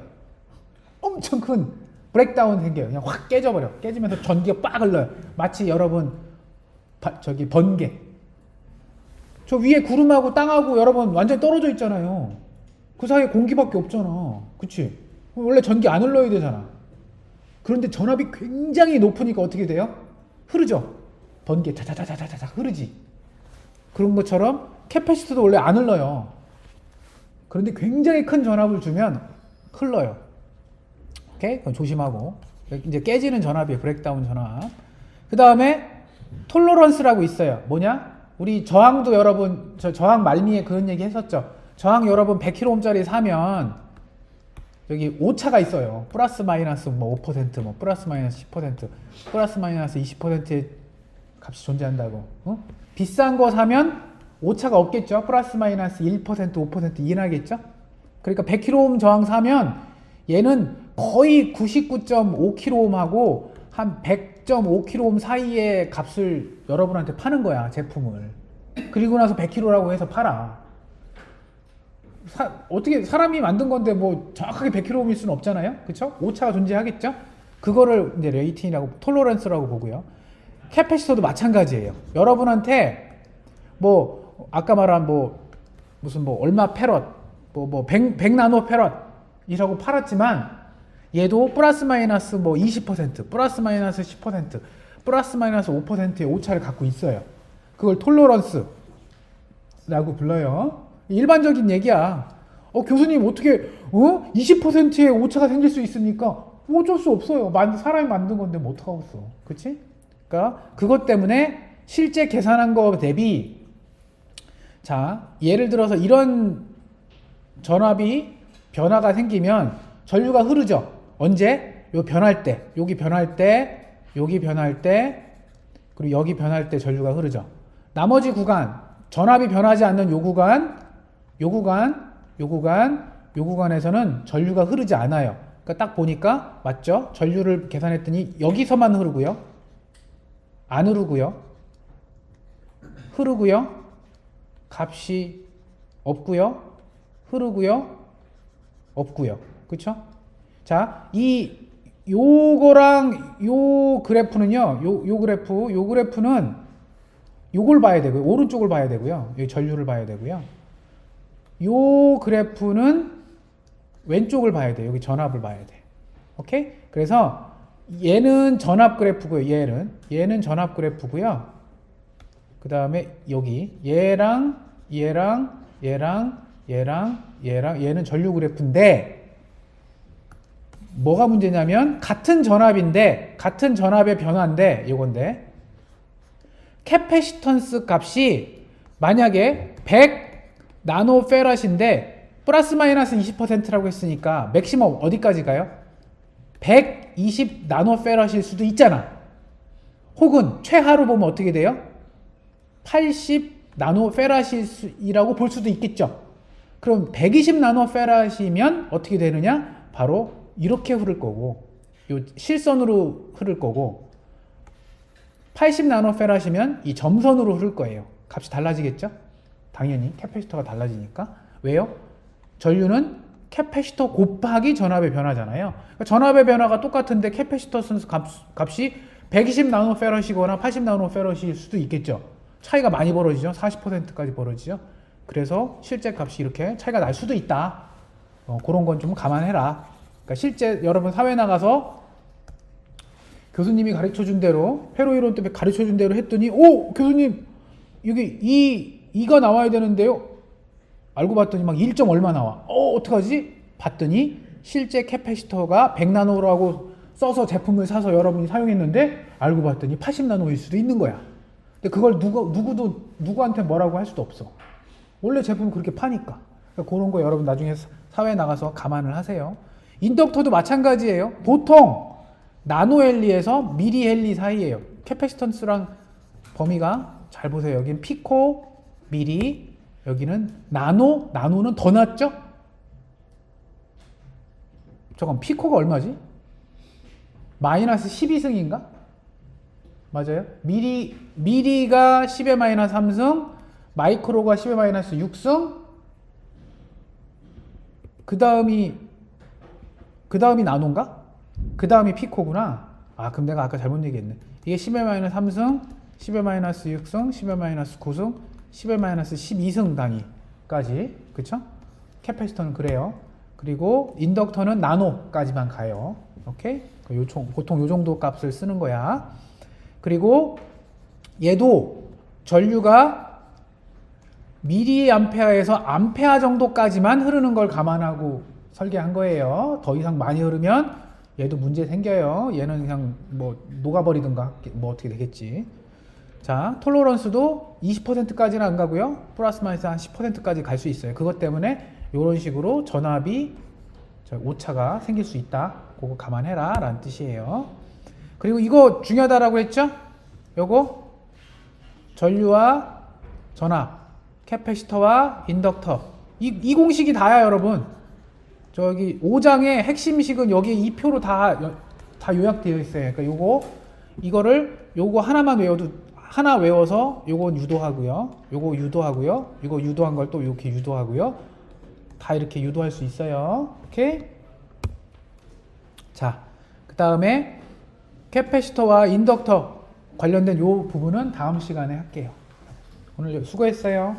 엄청 큰 브레이크다운 생겨요. 그냥 확 깨져버려. 깨지면서 전기가 빡 흘러요. 마치 여러분 저기 번개. 저 위에 구름하고 땅하고 여러분 완전히 떨어져 있잖아요. 그 사이에 공기밖에 없잖아. 그치? 원래 전기 안 흘러야 되잖아. 그런데 전압이 굉장히 높으니까 어떻게 돼요? 흐르죠? 번개 자자자자자자 흐르지. 그런 것처럼 캐패시터도 원래 안 흘러요. 그런데 굉장히 큰 전압을 주면 흘러요. 오케이? 그건 조심하고. 이제 깨지는 전압이에요. 브레이크다운 전압. 그 다음에 톨러런스라고 있어요. 뭐냐? 우리 저항도 여러분, 저항 말미에 그런 얘기 했었죠. 저항 여러분 100kΩ짜리 사면 여기 오차가 있어요. 플러스 마이너스 뭐 5%, 뭐 플러스 마이너스 10%, 플러스 마이너스 20%의 값이 존재한다고. 비싼 거 사면 오차가 없겠죠. 플러스 마이너스 1%, 5% 이해나겠죠. 그러니까 100kΩ 저항 사면 얘는 거의 99.5kΩ하고 한 100.5kΩ 사이의 값을 여러분한테 파는 거야, 제품을. 그리고 나서 100kg라고 해서 팔아. 어떻게 사람이 만든 건데 뭐 정확하게 100kg일 수는 없잖아요. 그쵸? 오차가 존재하겠죠? 그거를 이제 레이팅이라고, 톨러런스라고 보고요. 캐패시터도 마찬가지예요. 여러분한테 뭐 아까 말한 뭐 무슨 뭐 얼마 페럿, 뭐 100 나노 페럿이라고 팔았지만 얘도 플러스 마이너스 뭐 20%, 플러스 마이너스 10%, 플러스 마이너스 5%의 오차를 갖고 있어요. 그걸 톨러런스라고 불러요. 일반적인 얘기야. 교수님 어떻게 20%의 오차가 생길 수 있으니까 어쩔 수 없어요. 사람이 만든 건데 뭐 어떡하겠어. 그치? 그러니까 그것 때문에 실제 계산한 거 대비, 자 예를 들어서 이런 전압이 변화가 생기면 전류가 흐르죠. 언제? 요 변할 때, 여기 변할 때, 여기 변할 때, 그리고 여기 변할 때 전류가 흐르죠. 나머지 구간, 전압이 변하지 않는 요 구간에서는 전류가 흐르지 않아요. 그러니까 딱 보니까 맞죠? 전류를 계산했더니 여기서만 흐르고요. 안 흐르고요. 흐르고요. 값이 없고요. 흐르고요. 없고요. 그쵸? 자, 요거랑 요 그래프는요. 요 그래프는 요걸 봐야 되고요. 오른쪽을 봐야 되고요. 이 전류를 봐야 되고요. 요 그래프는 왼쪽을 봐야 돼요. 여기 전압을 봐야 돼. 오케이? 그래서 얘는 전압 그래프고요. 얘는 전압 그래프고요. 그 다음에 여기 얘랑 얘는 전류 그래프인데 뭐가 문제냐면 같은 전압의 변화인데 요건데 캐패시턴스 값이 만약에 100 나노페라시인데 플러스 마이너스 20%라고 했으니까 맥시멈 어디까지 가요? 120 나노페라시일 수도 있잖아. 혹은 최하로 보면 어떻게 돼요? 80 나노페라시라고 볼 수도 있겠죠. 그럼 120 나노페라시면 어떻게 되느냐? 바로 이렇게 흐를 거고 요 실선으로 흐를 거고 80 나노페라시면 이 점선으로 흐를 거예요. 값이 달라지겠죠? 당연히 캐패시터가 달라지니까. 왜요? 전류는 캐패시터 곱하기 전압의 변화잖아요. 그러니까 전압의 변화가 똑같은데 캐패시터 값이 120 나노페라시거나 80 나노페라시일 수도 있겠죠. 차이가 많이 벌어지죠. 40%까지 벌어지죠. 그래서 실제 값이 이렇게 차이가 날 수도 있다. 그런 건 좀 감안해라. 그러니까 실제 여러분 사회 나가서 교수님이 가르쳐준 대로 회로이론 때문에 가르쳐준 대로 했더니 오 교수님 여기 이가 나와야 되는데요. 알고 봤더니 막 1점 얼마 나와. 어떡하지? 봤더니 실제 캐패시터가 100나노라고 써서 제품을 사서 여러분이 사용했는데 알고 봤더니 80나노일 수도 있는 거야. 근데 그걸 누구한테 뭐라고 할 수도 없어. 원래 제품은 그렇게 파니까. 그러니까 그런 거 여러분 나중에 사회에 나가서 감안을 하세요. 인덕터도 마찬가지예요. 보통 나노헬리에서 미리헬리 사이예요. 캐패시턴스랑 범위가 잘 보세요. 여기는 피코, 미리, 여기는 나노는 더 낮죠? 잠깐 피코가 얼마지? 마이너스 12승인가? 맞아요? 미리가 10의 마이너스 3승, 마이크로가 10의 마이너스 6승, 그 다음이 나노인가? 그 다음이 피코구나. 그럼 내가 아까 잘못 얘기했네. 이게 10의 마이너스 3승, 10의 마이너스 6승, 10의 마이너스 9승, 10의 마이너스 12승 단위까지. 그쵸? 캐패시터는 그래요. 그리고 인덕터는 나노까지만 가요. 오케이? 보통 요 정도 값을 쓰는 거야. 그리고 얘도 전류가 미리암페어에서 암페어 정도까지만 흐르는 걸 감안하고 설계한 거예요. 더 이상 많이 흐르면 얘도 문제 생겨요. 얘는 그냥 뭐 녹아버리든가 뭐 어떻게 되겠지. 자, 톨러런스도 20%까지는 안 가고요. 플러스 마이너스 한 10%까지 갈 수 있어요. 그것 때문에 이런 식으로 전압이 오차가 생길 수 있다. 그거 감안해라 라는 뜻이에요. 그리고 이거 중요하다라고 했죠? 요거 전류와 전압, 캐패시터와 인덕터. 이 공식이 다야 여러분. 저기 5장의 핵심식은 여기 이 표로 다 요약되어 있어요. 그러니까 요거 하나만 하나 외워서 요건 유도하고요. 요거 유도하고요. 이거 유도한 걸 또 이렇게 유도하고요. 다 이렇게 유도할 수 있어요. 오케이? 자, 그 다음에 캐패시터와 인덕터 관련된 요 부분은 다음 시간에 할게요. 오늘 수고했어요.